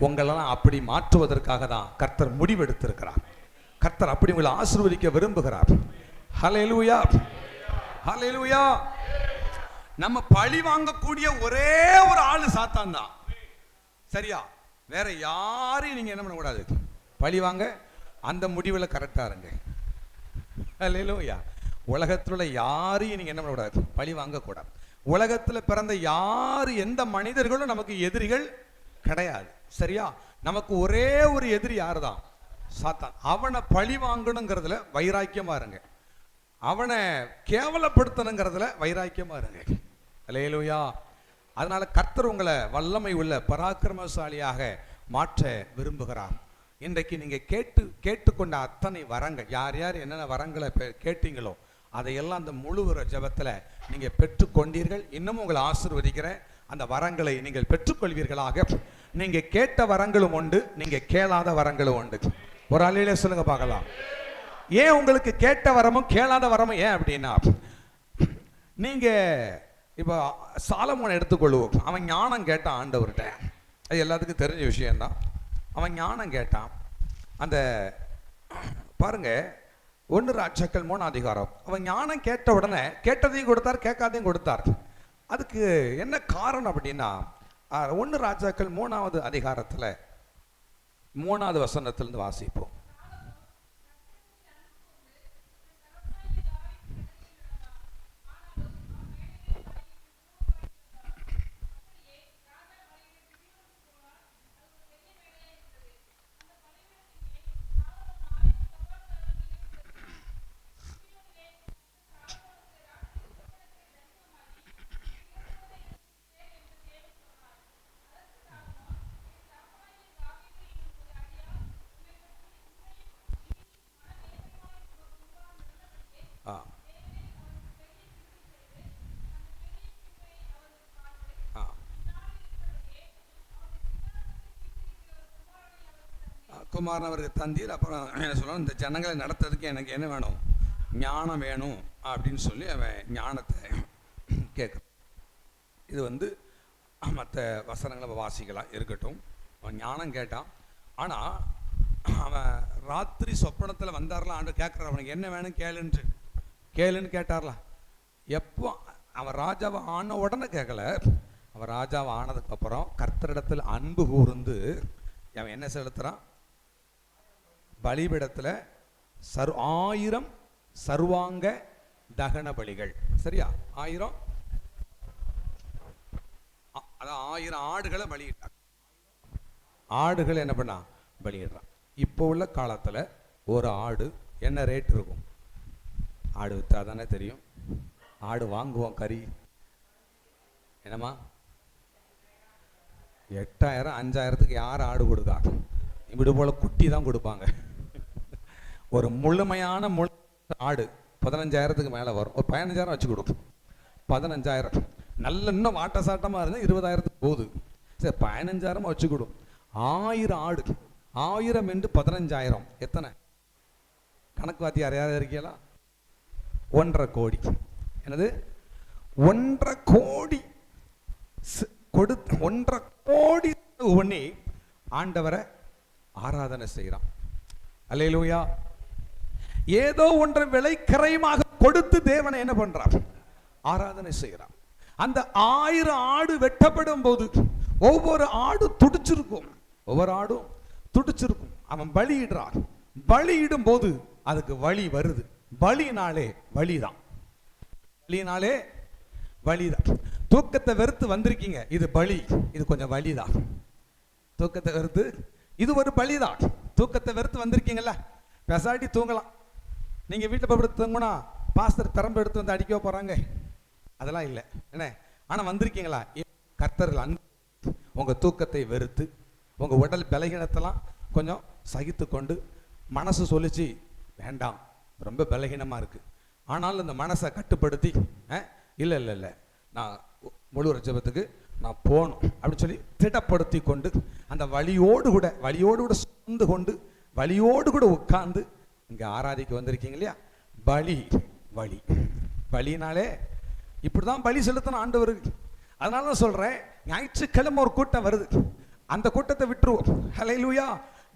உங்களெல்லாம் அப்படி மாற்றுவதற்காக தான் கர்த்தர் முடிவெடுத்திருக்கிறார். கர்த்தர் அப்படி உங்களை ஆசீர்வதிக்க விரும்புகிறார். ஹல்லேலூயா, ஹல்லேலூயா. நம்ம பழி வாங்கக்கூடிய ஒரே ஒரு ஆளு சாத்தான் தான். சரியா? வேற யாரையும் நீங்க என்ன பண்ணக்கூடாது, பழி வாங்க. அந்த முடிவில் கரெக்டா இருங்க. ஹல்லேலூயா. உலகத்துல யாரையும் நீங்க என்ன பண்ணக்கூடாது, பழி வாங்கக்கூடாது. உலகத்துல பிறந்த யாரு எந்த மனிதர்களும் நமக்கு எதிரிகள் கிடையாது. சரியா? நமக்கு ஒரே ஒரு எதிரி யாரு தான்? சாத்தான். அவனை பழி வாங்கணுங்கிறதுல வைராக்கியமா இருங்க. அவனை கேவலப்படுத்தணுங்கிறதுல வைராக்கியமா இருங்க. ஹல்லேலூயா. அதனால கர்த்தர் உங்களை வல்லமை உள்ள பராக்கிரமசாலியாக மாற்ற விரும்புகிறார். இன்றைக்கு நீங்க கேட்டுக்கொண்ட அத்தனை வரங்கள், யார் யார் என்னென்ன வரங்களை கேட்டீங்களோ அதையெல்லாம் அந்த முழுவர ஜபத்தில் நீங்க பெற்றுக்கொண்டீர்கள். இன்னும் உங்களை ஆசீர்வதிக்கிறேன். அந்த வரங்களை நீங்கள் பெற்றுக்கொள்வீர்களாக. நீங்க கேட்ட வரங்களும் உண்டு, நீங்க கேளாத வரங்களும் உண்டு. ஒரு அலையில சொல்லுங்க பார்க்கலாம். ஏன் உங்களுக்கு கேட்ட வரமும் கேளாத வரமும் ஏன் அப்படின்னா, நீங்க இப்போ சாலமோனை எடுத்துக்கொள்வோம். அவன் ஞானம் கேட்டான் ஆண்டவர்கிட்ட. அது எல்லாத்துக்கும் தெரிஞ்ச விஷயம்தான். அவன் ஞானம் கேட்டான். அந்த பாருங்க, 1 ராஜாக்கள் 3 அதிகாரம். அவன் ஞானம் கேட்ட உடனே கேட்டதையும் கொடுத்தார், கேட்காதையும் கொடுத்தார். அதுக்கு என்ன காரணம் அப்படின்னா, 1 ராஜாக்கள் 3வது அதிகாரத்தில் 3வது வசனத்திலிருந்து வாசிப்போம். குமாரன் அவருக்கு தந்தீர். அப்புறம் என்ன சொல்லணும், இந்த ஜனங்களை நடத்துறதுக்கு எனக்கு என்ன வேணும், ஞானம் வேணும் அப்படின்னு சொல்லி அவன் ஞானத்தை கேட்குறான். இது மற்ற வசனங்களை வாசிக்கலாம் இருக்கட்டும். அவன் ஞானம் கேட்டான். ஆனால் அவன் ராத்திரி சொப்பனத்தில் வந்தார்லாம், ஆண்டு கேட்குறான், அவனுக்கு என்ன வேணும் கேளுன்னு கேட்டார்லாம். எப்போ அவன் ராஜாவை ஆன உடனே கேட்கல. அவன் ராஜாவை ஆனதுக்கப்புறம் கர்த்தரிடத்தில் அன்பு கூர்ந்து அவன் என்ன செலுத்துறான், பலிபீடத்தில் 1000 சர்வாங்க தகன பலிகள். சரியா? 1000 ஆடுகளை பலியிட்டான். ஆடுகளை என்ன பண்ணா, பலியிடுறான். இப்போ உள்ள காலத்தில் ஒரு ஆடு என்ன ரேட் இருக்கும்? ஆடு விற்றா தானே தெரியும். ஆடு வாங்குவோம், கறி என்னம்மா 8000 5000க்கு யார் ஆடு கொடுக்கா? இப்படி போல குட்டி தான் கொடுப்பாங்க. ஒரு முழுமையான ஆடு 15000க்கு மேலே வரும். ஒரு 15000 வச்சு கொடுக்கும். 15000 நல்ல இன்னும் வாட்ட சாட்டமாக இருந்தால் 20000க்கு போகுது. சரி, 15000 வச்சு கொடும். 1000 ஆடு, 1000 என்று 15000 எத்தனை? கணக்கு வாத்தியார் யாராவது இருக்கீங்களா? 1.5 கோடி. என்னது? 1.5 கோடி கொடுத்து 1.5 கோடி பண்ணி ஆண்டவரை ஆராதனை செய்கிறான். அல்லேலூயா. ஏதோ ஒன்றை விலை கரையமாக கொடுத்து தேவனை என்ன பண்றான்? ஆராதனை செய்கிறான். அந்த 1000 ஆடு வெட்டப்படும் போது ஒவ்வொரு ஆடு துடிச்சிருக்கும். ஒவ்வொரு ஆடும் துடிச்சிருக்கும். அவன் பலியிடுறான். பலியிடும் போது அதுக்கு வலி வருது. பலினாலே வலிதான். பலினாலே வலிதான். தூக்கத்தை வெறுத்து வந்திருக்கீங்க, இது பலி. இது கொஞ்சம் வலிதான். தூக்கத்தை வெறுத்து, இது ஒரு பலிதான். தூக்கத்தை வெறுத்து வந்திருக்கீங்கல்ல, பெசாட்டி தூங்கலாம். நீங்க வீட்டில் போய் தூங்கினா பாஸ்டர் பெரம்பு எடுத்து வந்து அடிக்க போறாங்க, அதெல்லாம் இல்லை என்ன. ஆனா வந்திருக்கீங்களா, கர்த்தர்கள் அன்பு உங்க தூக்கத்தை வெறுத்து, உங்க உடல் பலகீனத்தெல்லாம் கொஞ்சம் சகித்து கொண்டு, மனசு சொல்லிச்சு வேண்டாம் ரொம்ப பலகீனமா இருக்கு, ஆனாலும் இந்த மனசை கட்டுப்படுத்தி இல்லை இல்லை இல்லை நான் முழு ஜெபத்துக்கு நான் போகணும் அப்படின்னு சொல்லி திடப்படுத்தி கொண்டு, அந்த வலியோடு கூட சுமந்து கொண்டு, வலியோடு கூட உட்கார்ந்து இங்க ஆராதிக்க வந்திருக்கீங்க இல்லையா. வலி பலினாலே இப்படிதான் பலி செலுத்தணும் ஆண்டவருக்கு. அதனால தான் சொல்றேன், ஞாயிற்றுக்கிழமை ஒரு கூட்டம் வருது. அந்த கூட்டத்தை விட்டுருவோம். ஹல்லேலூயா.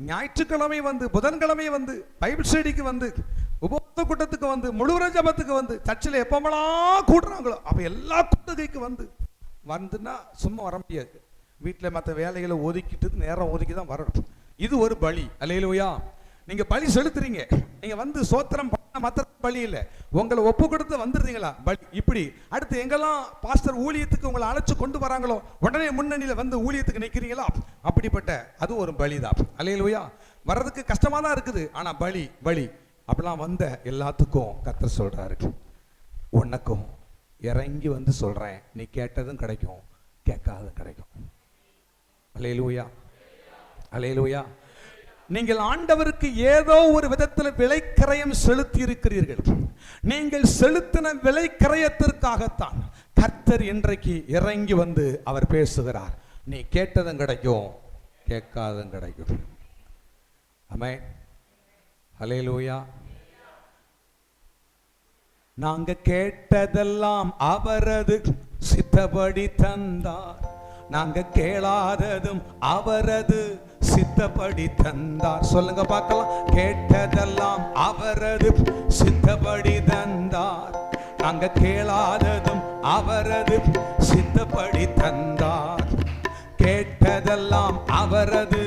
ஞாயிற்றுக்கிழமை வந்து, புதன்கிழமை வந்து, பைபிள் ஸ்டடிக்கு வந்து, உபவாச கூட்டத்துக்கு வந்து, முழுவர ஜபத்துக்கு வந்து, சர்ச்சில் எப்பமெல்லாம் கூடுறாங்களோ அப்ப எல்லா கூட்டத்துக்கு வந்துன்னா சும்மா வர முடியாது. வீட்டில் மற்ற வேலைகளை ஒதுக்கிட்டு நேரம் ஒதுக்கி தான் வரணும். இது ஒரு பலி. அல்லேலூயா. நீங்க பலி செலுத்துறீங்க, நீங்க வந்து சோத்திரம் பண்ண மற்ற பலி இல்லை, உங்களை ஒப்பு கொடுத்து வந்துடுறீங்களா பலி. இப்படி அடுத்து எங்கெல்லாம் பாஸ்டர் ஊழியத்துக்கு உங்களை அழைச்சு கொண்டு வராங்களோ உடனே முன்னணியில் வந்து ஊழியத்துக்கு நிற்கிறீங்களா, அப்படிப்பட்ட அது ஒரு பலி தான். அல்லேலூயா. வர்றதுக்கு கஷ்டமா தான் இருக்குது, ஆனா பலி பலி. அப்படிலாம் வந்த எல்லாத்துக்கும் கர்த்தர் சொல்றாரு, உனக்கும் இறங்கி வந்து சொல்றேன், நீ கேட்டதும் கிடைக்கும், கேட்காததும் கிடைக்கும். அல்லேலூயா. அல்லேலூயா. நீங்கள் ஆண்டவருக்கு ஏதோ ஒரு விதத்தில் விலைக்கரையம் செலுத்தி இருக்கிறீர்கள். நீங்கள் செலுத்தின விலைக்கரையத்திற்காகத்தான் கர்த்தர் இன்றைக்கு இறங்கி வந்து அவர் பேசுகிறார். நீ கேட்டதும் கிடைக்கும், கேட்காததும் கிடைக்கும். ஆமென். அல்லேலூயா. நாங்க கேட்டதெல்லாம் அவரது சித்தப்படி தந்தார், நாங்க கேளாததும் அவரது சித்தப்படி தந்தார். சொல்லுங்க பார்க்கலாம். கேட்டதெல்லாம் அவரது சித்தப்படி தந்தார், நாங்க கேளாததும் அவரது சித்தப்படி தந்தார். கேட்டதெல்லாம் அவரது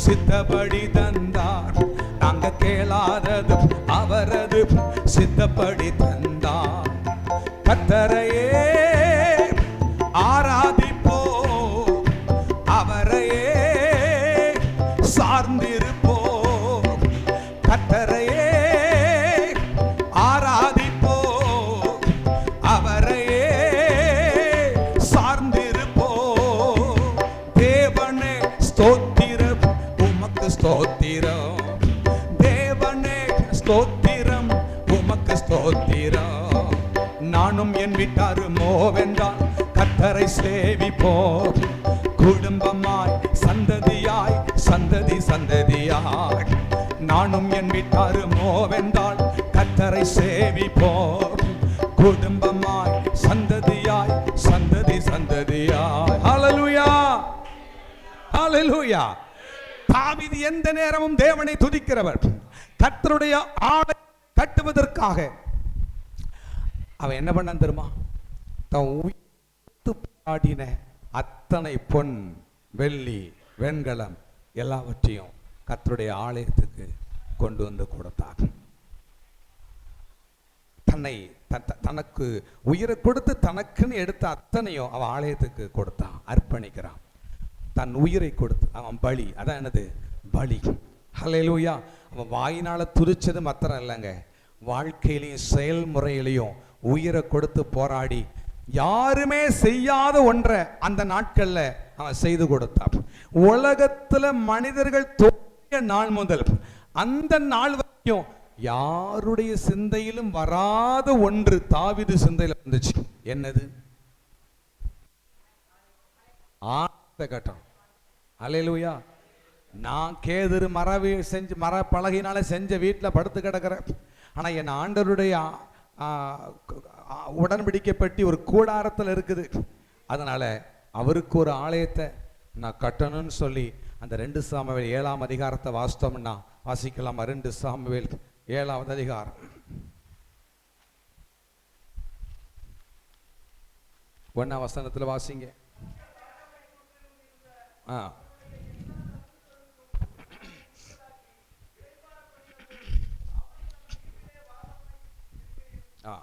சித்தப்படி தந்தார், நாங்க கேளாததும் அவரது சித்தப்படி தந்தார். கர்த்தரையே ஆராதிப்போம், அவரையே சார்ந்திருப்போம். கர்த்தரையே ஆராதிப்போம், அவரையே சார்ந்திருப்போம். தேவனே ஸ்தோத்திரம், உமக்கு ஸ்தோத்திரம். தேவனே ஸ்தோத்திரம், உமக்கு ஸ்தோத்திரம். நானும் என் வீட்டாரும் ஓவென்றால் கர்த்தரை சேவிப்போம். குடும்பமாய் சந்ததியாய் சந்ததி சந்ததியாய் நானும் என் வீட்டாரும் ஓவென்றால் கர்த்தரை சேவிப்போம். குடும்பமாய் சந்ததியாய் சந்ததி சந்ததியாய். ஹல்லேலூயா. ஹல்லேலூயா. தாவீது எந்த நேரமும் தேவனை துதிக்கிறவர். கர்த்தருடைய ஆடை கட்டுவதற்காக அவன் என்ன பண்ணான் தெரியுமா? தன் உயிர்த்து பாடின அத்தனை பொன் வெள்ளி வெண்கலம் எல்லாவற்றையும் கர்த்தருடைய ஆலயத்துக்கு கொண்டு வந்து கொடுத்தான். தன்னை தனக்கு உயிரை கொடுத்து தனக்குன்னு எடுத்த அத்தனையும் அவன் ஆலயத்துக்கு கொடுத்தான், அர்ப்பணிக்கிறான். தன் உயிரை கொடுத்து அவன் பலி. அதான் என்னது? பலி. ஹல்லேலூயா. அவன் வாயினால துதிச்சது மாத்திரம் இல்லைங்க, வாழ்க்கையிலையும் செயல்முறையிலையும் உயிரை கொடுத்து போராடி யாருமே செய்யாத ஒன்றை அந்த நாட்கள்ல அவன் செய்து கொடுத்தான். உலகத்துல மனிதர்கள் தோன்றிய நாள் முதல் அந்த நாள் வரைக்கும் யாருடைய சிந்தையிலும் வராத ஒன்று தாவீது சிந்தையில வந்துச்சு. என்னது? ஆனந்த கட்டம். அல்லேலூயா. நான் கேதுரு மர பலகையினால செஞ்ச வீட்டில் படுத்து கிடக்கிறேன், ஆனா என் ஆண்டவருடைய உடன்படிக்கைப்பட்டி ஒரு கூடாரத்தில் இருக்குது. அதனால அவருக்கு ஒரு ஆலயத்தை நான் கட்டணும்னு சொல்லி அந்த 2 சாமுவேல் 7ஆம் அதிகாரத்தை வாசித்தோம்னா வாசிக்கலாமா? 2 சாமுவேல் 7ஆவது அதிகாரம் 1ஆம் வசனத்தில் வாசிங்க. ஆ ஆ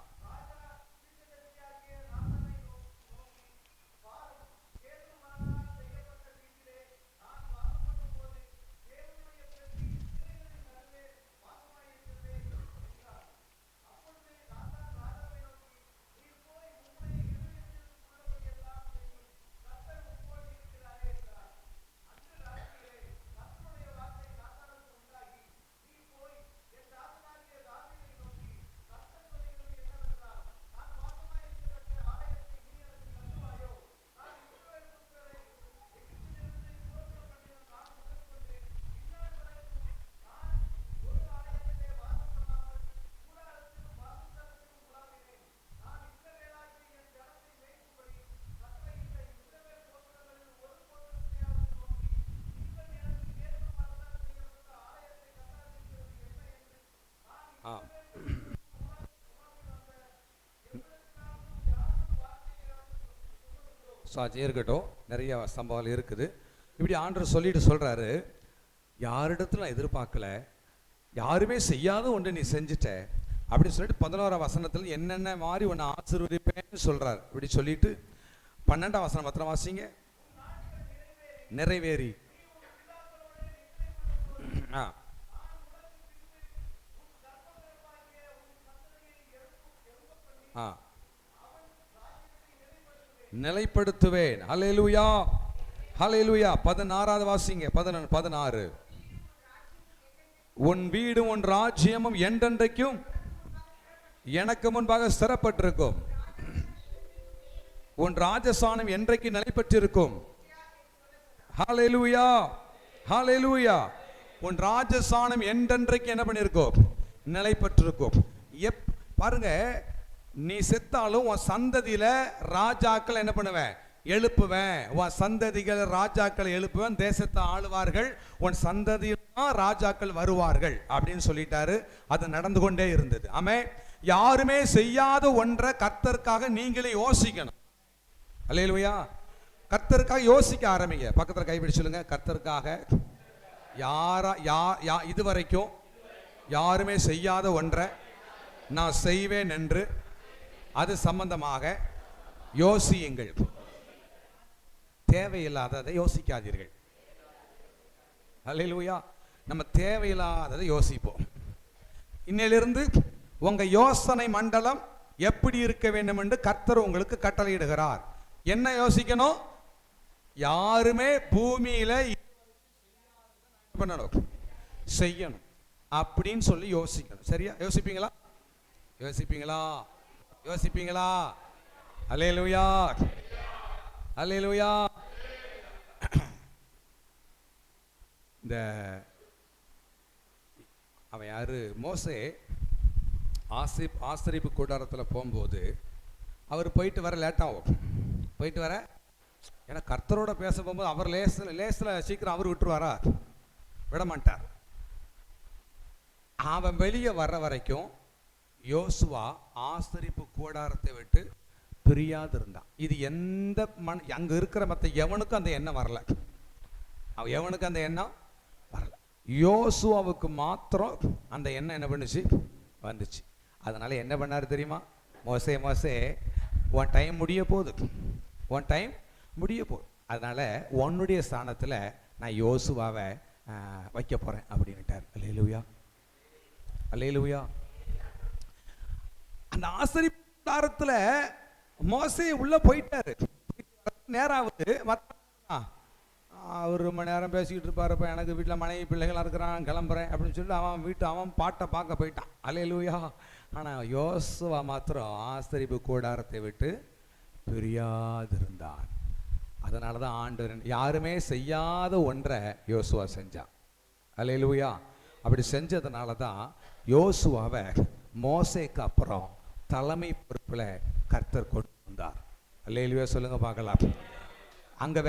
இருக்கட்டும், நிறைய சம்பவம் இருக்குது. இப்படி ஆண்டவர் சொல்லிட்டு சொல்றாரு, யாரிடத்துல நான் எதிர்பார்க்கல, யாருமே செய்யாத ஒன்று நீ செஞ்சுட்ட அப்படின்னு சொல்லிட்டு 11ஆம் வசனத்தில் என்னென்ன மாதிரி உன்னை ஆசீர்வதிப்பேன்னு சொல்றாரு. இப்படி சொல்லிட்டு 12ஆம் வசனம் மாத்திரம் வாசிங்க. நிறைவேறி நிலைப்படுத்துவேன். ஹல்லேலூயா, ஹல்லேலூயா. 16வது வாசிங்க. 16. உன் வீடும் உன் ராஜ்யமும் என்றென்றைக்கும் எனக்கு முன்பாக ஸ்திரப்பட்டிருக்கும். உன் ராஜசானம் என்றைக்கு நிலைப்பட்டிருக்கும். ஹல்லேலூயா, ஹல்லேலூயா. உன் ராஜசானம் என்றென்றைக்கு என்ன பண்ணிருக்கும், நிலைப்பட்டிருக்கும். பாருங்க, நீ செத்தாலும் உன் சந்ததியில ராஜாக்கள் என்ன பண்ணுவேன், எழுப்புவேன். உன் சந்ததிகள் ராஜாக்களை எழுப்புவேன், தேசத்தை ஆளுவார்கள், உன் சந்ததியில் ராஜாக்கள் வருவார்கள் அப்படின்னு சொல்லிட்டாரு. அது நடந்து கொண்டே இருந்தது. ஆமென். யாருமே செய்யாத ஒன்றை கர்த்தருக்காக நீங்களே யோசிக்கணும். அல்லேலூயா. கர்த்தருக்காக யோசிக்க ஆரம்பிங்க. பக்கத்துல கைப்பிடி சொல்லுங்க, கர்த்தருக்காக இதுவரைக்கும் யாருமே செய்யாத ஒன்றை நான் செய்வேன் என்று அது சம்பந்தமாக யோசியுங்கள். தேவையில்லாததை யோசிக்காதீர்கள். அல்லேலூயா. நம்ம தேவையில்லாததை யோசிப்போம். இன்னிலிருந்து உங்க யோசனை மண்டலம் எப்படி இருக்க வேண்டும் என்று கர்த்தர் உங்களுக்கு கட்டளையிடுகிறார். என்ன யோசிக்கணும்? யாருமே பூமியில செய்யணும் அப்படின்னு சொல்லி யோசிக்கணும். சரியா? யோசிப்பீங்களா? யோசிப்பீங்களா? யோசிப்பீங்களா? அல்லேலூயா, அல்லேலூயா. இந்த அவன் யாரு, மோசே ஆசரிப்பு கூடாரத்தில் போகும்போது அவர் போயிட்டு வர லேட்டாகும். போயிட்டு வர, ஏன்னா கர்த்தரோட பேச போகும்போது அவர் லேசில் சீக்கிரம் அவர் விட்டுருவாரா? விட மாட்டார். அவன் வெளியே வர்ற வரைக்கும் யோசுவா ஆசரிப்பு கூடாரத்தை விட்டு பிரியாது இருந்தான். இது எந்த அங்க இருக்கிற மற்ற எவனுக்கும் அந்த எண்ணம் வரல. எவனுக்கு அந்த எண்ணம் வரல. யோசுவாவுக்கு மாத்திரம் அந்த எண்ணம் என்ன பண்ணுச்சு, வந்துச்சு. அதனால என்ன பண்ணாரு தெரியுமா? மோசே மோசே, உன் டைம் முடிய போகுது, உன் டைம் முடிய போகுது. அதனால உன்னுடைய ஸ்தானத்தில் நான் யோசுவாவை வைக்க போறேன் அப்படின்னுட்டார். அல்லேலூயா, அல்லேலூயா. அந்த ஆசரிப்பாரத்தில் மோசே உள்ள போயிட்டாரு. நேராவது ஒரு மணி நேரம் பேசிக்கிட்டு இருப்பாருப்ப, எனக்கு வீட்டில் மனைவி பிள்ளைகளாக இருக்கிறான், கிளம்புறேன் அப்படின்னு சொல்லி அவன் பாட்டை பார்க்க போயிட்டான். அல்லேலூயா. ஆனால் யோசுவா மாத்திரம் ஆசரிப்பு கூடாரத்தை விட்டு பிரியாதிருந்தான். அதனால தான் ஆண்டவர் யாருமே செய்யாத ஒன்றை யோசுவா செஞ்சான். அல்லேலூயா. அப்படி செஞ்சதுனால தான் யோசுவாவை மோசேக்கு அப்புறம் தலைமை பொறுப்பில் கர்த்தர் கொண்டு வந்தார். அல்லேலூயா சொல்லுங்க பார்க்கலாம். அங்க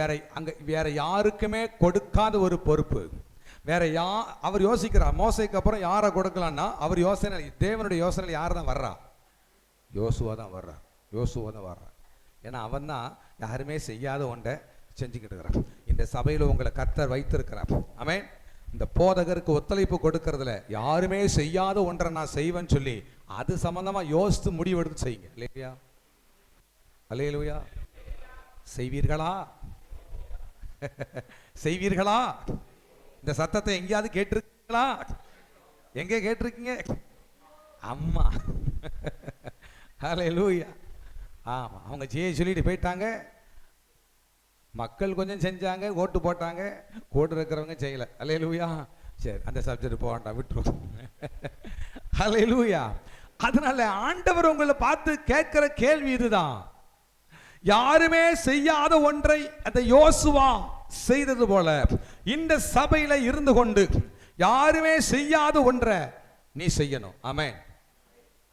வேற யாருக்குமே கொடுக்காத ஒரு பொறுப்பு. வேற அவர் யோசிக்கிறார், மோசேக்கு அப்புறம் யாரை கொடுக்கலான்னா அவர் யோசனை, தேவனுடைய யோசனையில் யார் தான் வர்றா? யோசுவா தான் வர்றார். யோசுவா தான் வர்றார். ஏன்னா அவன் தான் யாருமே செய்யாத ஒன்றை செஞ்சுக்கிட்டு இருக்கிறான். இந்த சபையில் உங்களை கர்த்தர் வைத்திருக்கிறார். ஆமென். இந்த போதகருக்கு ஒத்துழைப்பு கொடுக்கறதுல யாருமே செய்யாத ஒன்றை நான் செய்வேன்னு சொல்லி அது சம்பந்தமா யோசித்து முடிவெடுத்து செய்யுங்க. இல்லையா? அல்லேலூயா. செய்வீர்களா? செய்வீர்களா? இந்த சத்தத்தை எங்கேயாவது கேட்டிருக்கீங்களா? எங்கே கேட்டிருக்கீங்க? அம்மா. அல்லேலூயா. ஆமா, அவங்க சொல்லிட்டு போயிட்டாங்க. மக்கள் கொஞ்சம் செஞ்சாங்க, ஓட்டு போட்டாங்க, கூட இருக்கிறவங்க செய்யல. அல்லேலூயா. சரி, அந்த சப்ஜெக்ட் போக வேண்டாம், விட்டுரும். அல்லேலூயா. அதனால ஆண்டவர் உங்களை பார்த்து கேட்கிற கேள்வி இதுதான். யாருமே செய்யாத ஒன்றை அந்த யோசுவா செய்தது போல இந்த சபையில இருந்து கொண்டு யாருமே செய்யாத ஒன்றை நீ செய்யணும். ஆமென்.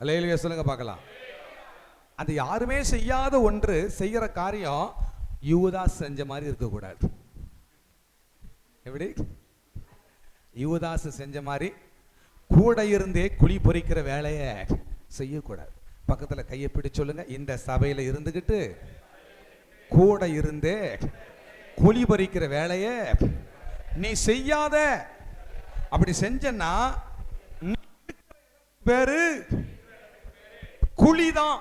அல்லேலூயா சொல்லுங்க பார்க்கலாம். அந்த யாருமே செய்யாத ஒன்று செய்யற காரியம் யூதாஸ் செஞ்ச மாதிரி இருக்கக்கூடாது. எப்படி? யூதாஸ் செஞ்ச மாதிரி கூட இருந்தே குழி பொறிக்கிற வேலையை செய்யக்கூடாது. பக்கத்துல கையை பிடிச்சு சொல்லுங்க, இந்த சபையில இருந்துகிட்டு கூட இருந்தே குழி பறிக்கிற வேலையை நீ செய்யாத. அப்படி செஞ்சன்னா பேரு குழிதான்.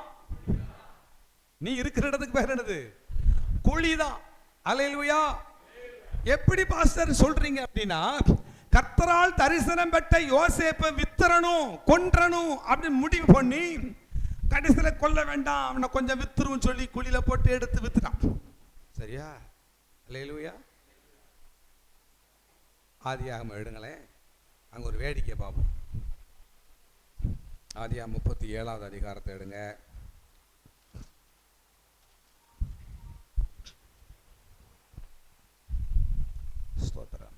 நீ இருக்கிற இடத்துக்கு பேர் என்னது? குழிதான். அல்லேலூயா. எப்படி பாஸ்டர் சொல்றீங்க அப்படின்னா, கர்த்தரால் தரிசனம் பெற்ற யோசேப்பை வித்தரணும், கொன்றணும் அப்படின்னு முடிவு பண்ணி கடைசியில் கொல்ல வேண்டாம், அவனை கொஞ்சம் வித்துருன்னு சொல்லி குழியில போட்டு எடுத்து வித்துட்டான். சரியா? அல்லேலூயா. ஆதியாகமம் எடுங்களேன், அங்க ஒரு வேடிக்கை பார்ப்போம். ஆதியாகமம் 37வது அதிகாரத்தை எடுங்க. ஸ்தோத்திரம்.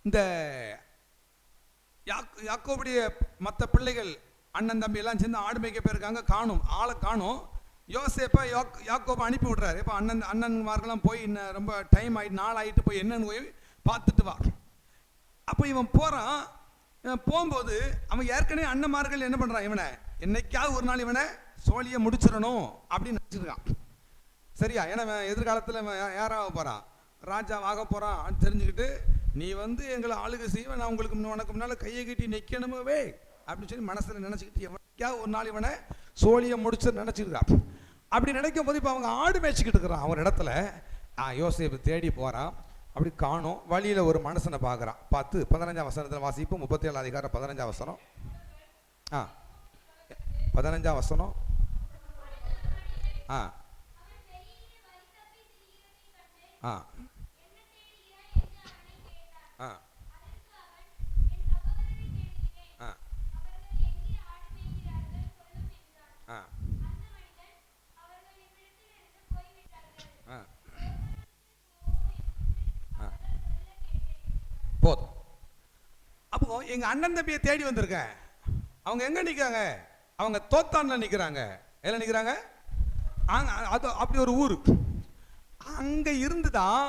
இந்த யாக்கோபுடைய மற்ற பிள்ளைகள் அண்ணன் தம்பி எல்லாம் சேர்ந்து ஆடு மேய்க்க போயிருக்காங்க, காணும், ஆளை காணும். யோசேப்பை யாக்கோபை அனுப்பி விட்றாரு. இப்போ அண்ணன்மார்கள்லாம் போய் இன்னும் ரொம்ப டைம் ஆகிட்டு, நாள் ஆகிட்டு, போய் என்னன்னு போய் பார்த்துட்டு வா. அப்போ இவன் போகிறான். இவன் போகும்போது அவன் ஏற்கனவே அண்ணன்மார்கள் என்ன பண்ணுறான், இவனை என்னைக்காவது ஒரு நாள் இவனை சோழியை முடிச்சிடணும் அப்படின்னு நினச்சிருக்கான். சரியா? ஏன்னா எதிர்காலத்தில் யாராக போகிறான், ராஜாவாக போகிறான் தெரிஞ்சுக்கிட்டு, நீ வந்து எங்களை ஆளுகை செய்வ, நான் உங்களுக்கு உனக்கு முன்னால் கையை கட்டி நிற்கணுமே அப்படின்னு சொல்லி மனசில் நினச்சிக்கிட்டு எவனைக்காவது ஒரு நாள் இவனை சோழியை முடிச்சு நினச்சிருக்கான். அப்படி நினைக்கும் போது இப்போ அவங்க ஆடு மேய்ச்சிக்கிட்டு இருக்கிறான். அவன் இடத்துல யோசேப்பு தேடி போகிறான். அப்படி காணும். வழியில் ஒரு மனுஷனை பார்க்குறான். 15ஆம் வசனத்தில் வாசிப்போம். 37 அதிகாரம் 15ஆம் வசனம். 15ஆம் வசனம். போதும். அப்போ எங்க அண்ணன் தம்பியை தேடி வந்திருக்கேன். அவங்க எங்க நிக்கிறாங்க? அவங்க தோத்தான்ல நிக்கிறாங்க. எங்க நிக்கிறாங்க? அது அப்படி ஒரு ஊரு. அங்க இருந்துதான்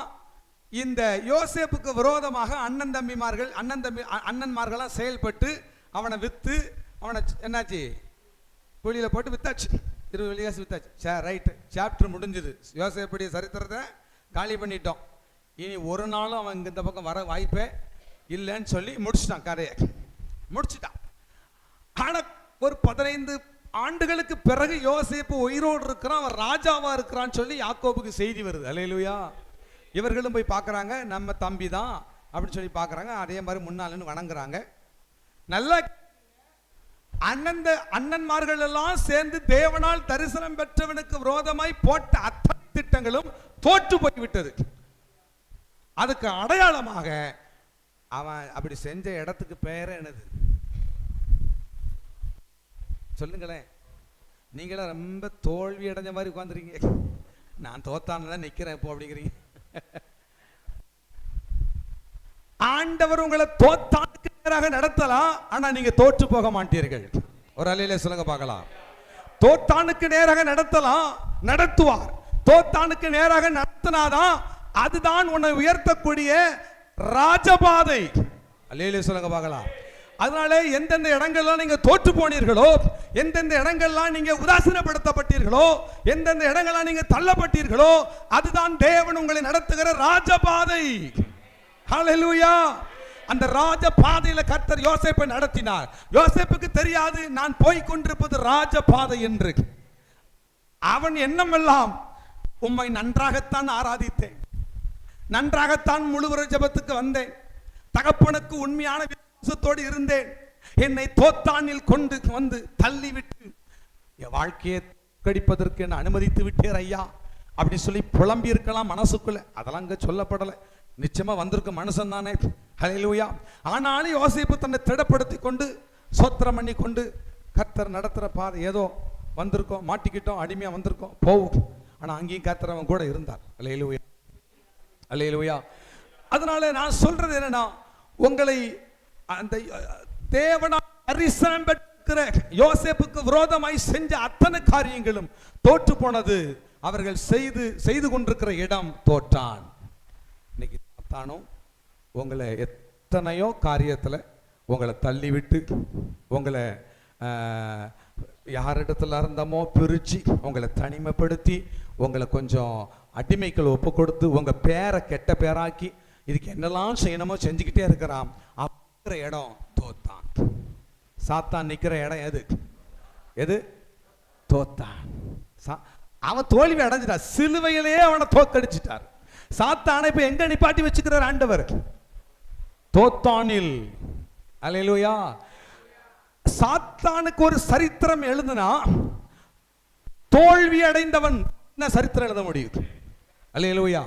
இந்த யோசேப்புக்கு விரோதமாக அண்ணன்மார்களாம் செயல்பட்டு அவனை வித்து, அவனை என்னாச்சு, குழியில போட்டு வித்தாச்சு. 20 வெளியாசு வித்தாச்சு. சரி, ரைட்டு, சாப்டர் முடிஞ்சது. யோசேப்புடைய சரித்திரத்தை காலி பண்ணிட்டோம். இனி ஒரு நாளும் அவன் இந்த பக்கம் வர வாய்ப்பே இல்லைன்னு சொல்லி முடிச்சுட்டான். கதையை முடிச்சுட்டான். ஆனால் ஒரு 15 ஆண்டுகளுக்கு பிறகு யோசேப்பு உயிரோடு இருக்கிறான், அவன் ராஜாவா இருக்கிறான்னு சொல்லி யாக்கோபுக்கு செய்தி வருது. அல்லேலூயா. இவர்களும் போய் பார்க்குறாங்க, நம்ம தம்பி தான் அப்படின்னு சொல்லி பார்க்குறாங்க. அதே மாதிரி முன்னாள்னு வணங்குறாங்க. நல்ல அண்ணன்மார்கள் எல்லாம் சேர்ந்து தேவனால் தரிசனம் பெற்றவனுக்கு விரோதமாய் போட்ட அத்தனை திட்டங்களும் தோற்று போய்விட்டது. அதுக்கு அடையாளமாக அவன் அப்படி செஞ்ச இடத்துக்கு பெயர் என்னது சொல்லுங்களேன். நீங்களும் ரொம்ப தோல்வி அடைஞ்ச மாதிரி உட்காந்துருக்கீங்க. நான் தோத்தான்னு தான் நிக்கிறேன் இப்போ அப்படிங்கிறீங்க. ஆண்டவர் உங்களை தோத்தானுக்கு நேராக நடத்தலாம், ஆனா நீங்க தோற்று போக மாட்டீர்கள். ஒரு அலையில சொல்லுங்க பார்க்கலாம். தோத்தானுக்கு நேராக நடத்தலாம், நடத்துவார். தோத்தானுக்கு நேராக நடத்தினாதான் அதுதான் உன்னை உயர்த்தக்கூடிய ராஜபாதை. அல்லேலூயா சொல்லுங்க பார்க்கலாம். அதனால எந்தெந்த இடங்கள்லாம் நீங்க தோற்று போனீர்களோ, எந்தெந்த இடங்கள்லாம் நீங்க உதாசீனப்படுத்தப்பட்டீர்களோ, எந்தெந்த இடங்கள்லாம் நீங்க தள்ளப்பட்டீர்களோ, அதுதான் தேவன் உங்களை நடத்துகிற ராஜபாதை. ஹல்லேலூயா. அந்த ராஜபாதையில கர்த்தர் யோசேப்பை நடத்தினார். யோசேப்புக்கு தெரியாது நான் போய் கொண்டிருப்பது ராஜபாதை என்று. அவன் எண்ணமெல்லாம் உம்மை நன்றாகத்தான் ஆராதித்தேன், நன்றாகத்தான் முழுவர ஜெபத்துக்கு வந்தேன், தகப்பனுக்கு உண்மையான விசுவாசத்தோடு இருந்தேன், என்னை தோத்தானில் கொண்டு வந்து தள்ளிவிட்டு என் வாழ்க்கையை கடிப்பதற்கு என்ன அனுமதித்து விட்டேர் ஐயா அப்படி சொல்லி புலம்பி இருக்கலாம் மனசுக்குள்ள. அதெல்லாம் அங்க சொல்லப்படலை. நிச்சயமா வந்திருக்க மனுஷன் தானே. ஹல்லேலூயா. ஆனாலும் யோசேப்பு தன்னை திடப்படுத்தி கொண்டு சோத்திரம் பண்ணி கொண்டு கர்த்தர் நடத்துற பாதை ஏதோ வந்திருக்கோம், மாட்டிக்கிட்டோம், அடிமையா வந்திருக்கோம், போவோம். ஆனா அங்கேயும் கர்த்தரவன் கூட இருந்தார். ஹல்லேலூயா, ஹல்லேலூயா. அதனால நான் சொல்றது என்னன்னா, உங்களை அந்த தேவனால் தரிசனம் பெற்ற யோசேப்புக்கு விரோதமாய் செஞ்ச அத்தனை காரியங்களும் தோற்று போனது. அவர்கள் செய்து கொண்டிருக்கிற இடம் தோற்றான். இன்னைக்கு தானும் உங்களை எத்தனையோ காரியத்தில் உங்களை தள்ளிவிட்டு, உங்களை யாரிடத்துல இருந்தமோ பிரித்து உங்களை தனிமைப்படுத்தி உங்களை கொஞ்சம் அடிமைகள் ஒப்பு கொடுத்து உங்கள் பேரை கெட்ட பேராக்கி இதுக்கு என்னெல்லாம் செய்யணுமோ செஞ்சுக்கிட்டே இருக்கிறான். இருக்கிற இடம் தோத்தான். சாத்தான் நிற்கிற இடம் எது? எது? தோத்தான். அவன் தோல்வி அடைஞ்சிட்டான். சிலுவையிலே அவனை தோக்கடிச்சிட்டார். சாத்தானை இப்ப எங்க நிப்பாட்டி வச்சுக்கிறார் ஆண்டவர்? தோத்தானில். அல்லேலூயா. சாத்தானுக்கு ஒரு சரித்திரம் எழுதுனா தோல்வி அடைந்தவன் என்ன சரித்திரம் எழுத முடியும்? அல்லேலூயா.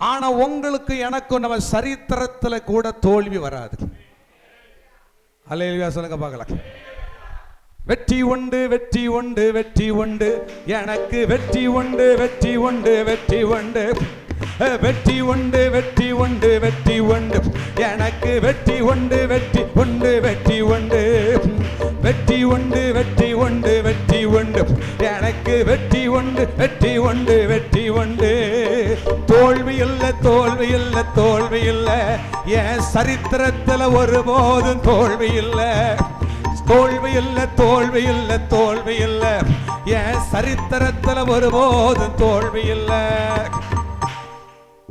ஆனா உங்களுக்கு எனக்கும் நம்ம சரித்திரத்துல கூட தோல்வி வராது. அல்லேலூயா சொல்லுங்க பார்க்கலாம். வெற்றி உண்டு, வெற்றி உண்டு, வெற்றி உண்டு, எனக்கு வெற்றி உண்டு, வெற்றி உண்டு, வெற்றி உண்டு, வெற்றி உண்டு, வெற்றி உண்டு, வெற்றி உண்டு, எனக்கு வெற்றி உண்டு, வெற்றி உண்டு, வெற்றி உண்டு, வெற்றி உண்டு, வெற்றி உண்டு, வெற்றி உண்டு, எனக்கு வெற்றி உண்டு, வெற்றி உண்டு, வெற்றி உண்டு. தோல்வி இல்லை, தோல்வி இல்லை, தோல்வி இல்லை, என் சரித்திரத்தில் ஒருபோதும் தோல்வி இல்லை. தோல்வி இல்லை, தோல்வி இல்லை, தோல்வி இல்லை, என் சரித்திரத்தில் ஒருபோதும் தோல்வி இல்லை.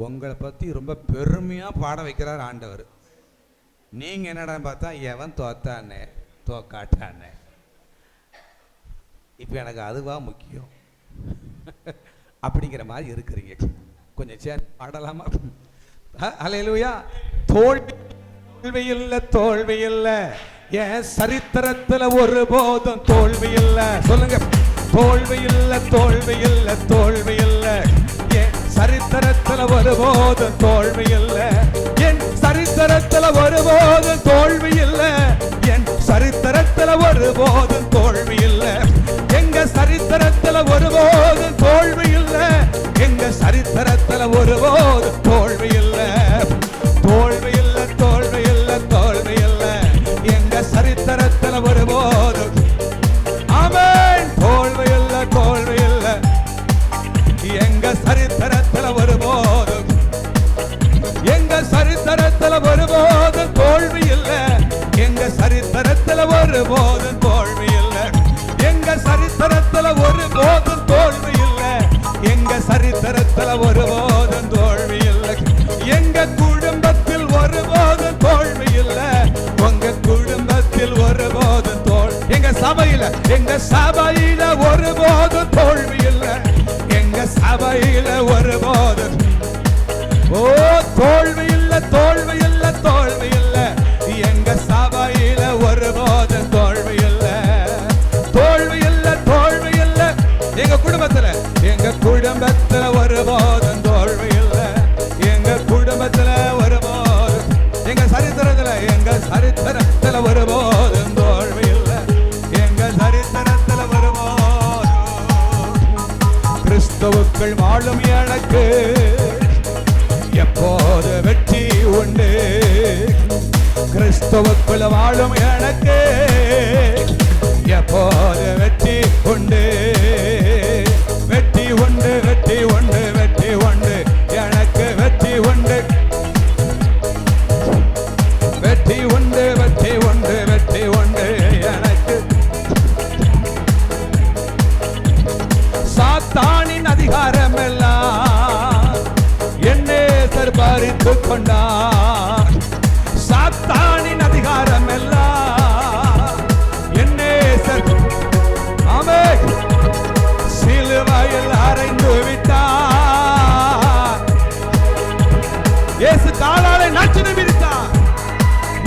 உங்களை பற்றி ரொம்ப பெருமையாக பாட வைக்கிறார் ஆண்டவர். நீங்கள் என்னடா பார்த்தா எவன் தோத்தானே தோக்காட்டானே. இப்போ எனக்கு அதுவா முக்கியம் அப்படிங்கிற மாதிரி இருக்கிறீங்க. கொஞ்சம் சேர்ந்து பாடலாமா? அல்லேலூயா. தோல்வி இல்லை, தோல்வி இல்லை, என் சரித்திரத்தில் ஒருபோதும் தோல்வி இல்லை. சொல்லுங்க. தோல்வி இல்லை, தோல்வி இல்லை, தோல்வி இல்லை, என் சரித்திரத்தில் ஒருபோதும் தோல்வி இல்லை. என் சரித்திரத்தில் ஒருபோதும் தோல்வி இல்லை. என் சரித்திரத்தில் ஒருபோதும் தோல்வி இல்லை. எங்க சரித்திரத்தில் ஒருபோதும் தோல்வி இல்லை. எங்க சரித்திரத்தில் ஒருபோதும் தோல்வி இல்லை. தோல்வி இல்லை, தோல்வி இல்லை, தோல்வி இல்லை, எங்க சரித்திரத்தில் ஒருபோதும். ஆமென். தோல்வி இல்லை, தோல்வி இல்லை, எங்க சரித்திரத்தில் ஒருபோதும். எங்க சரித்திரத்தில் ஒருபோதும் தோல்வி இல்லை. எங்க சரித்திரத்தில் ஒருபோதும் தோல்வி இல்லை. எங்க சரித்திரத்தில் ஒருபோதும் தோல்வி இல்லை. எங்க சரித்திரத்தில் ஒருபோதும் தோல்வி இல்லை. எங்க குடும்பத்தில் ஒருபோதும் தோல்வி இல்லை. உங்க குடும்பத்தில் ஒருபோதும் தோல்வி. எங்க சபையில, எங்க சபையில ஒருபோதும் தோல்வி இல்லை. எங்க சபையில ஒருபோதும். ஓ தோல்வி இல்லை, தோல்வி இல்லை, தோல்வி இல்லை, எங்க சபையில ஒருபோதும் தோல்வி இல்லை. தோல்வி இல்லை, தோல்வி இல்லை, எங்க குடும்பத்துல, எங்க குடும்பத்துல ஒருபோதும் தோல்வி இல்லை. எங்க குடும்பத்துல ஒருபோதும். எங்க சரித்திரத்துல, எங்க சரித்திரத்துல ஒருபோதும் தோல்வி இல்லை. எங்க சரித்திரத்துல ஒருபோதும். கிறிஸ்துவுக்குள் வாழும் எனக்கு எப்போது வெற்றி உண்டு. கிறிஸ்துவுக்குள் வாழும் எனக்கு எப்போது வெற்றி உண்டு. வெற்றி உண்டு, வெற்றி உண்டு, வெற்றி உண்டு, எனக்கு வெற்றி உண்டு. வெற்றி உண்டு, வெற்றி உண்டு, வெற்றி உண்டு, எனக்கு. சாத்தானின் அதிகாரம் எல்லாம் என்னே பறித்துக் கொண்டார். சாத்தானின் அதிகாரம் எல்லாம் என்னே ஆமென் சிலுவையில் அறைந்து விட்டார். இயேசு காலாலே நச்சுன்னு மிதித்தார்.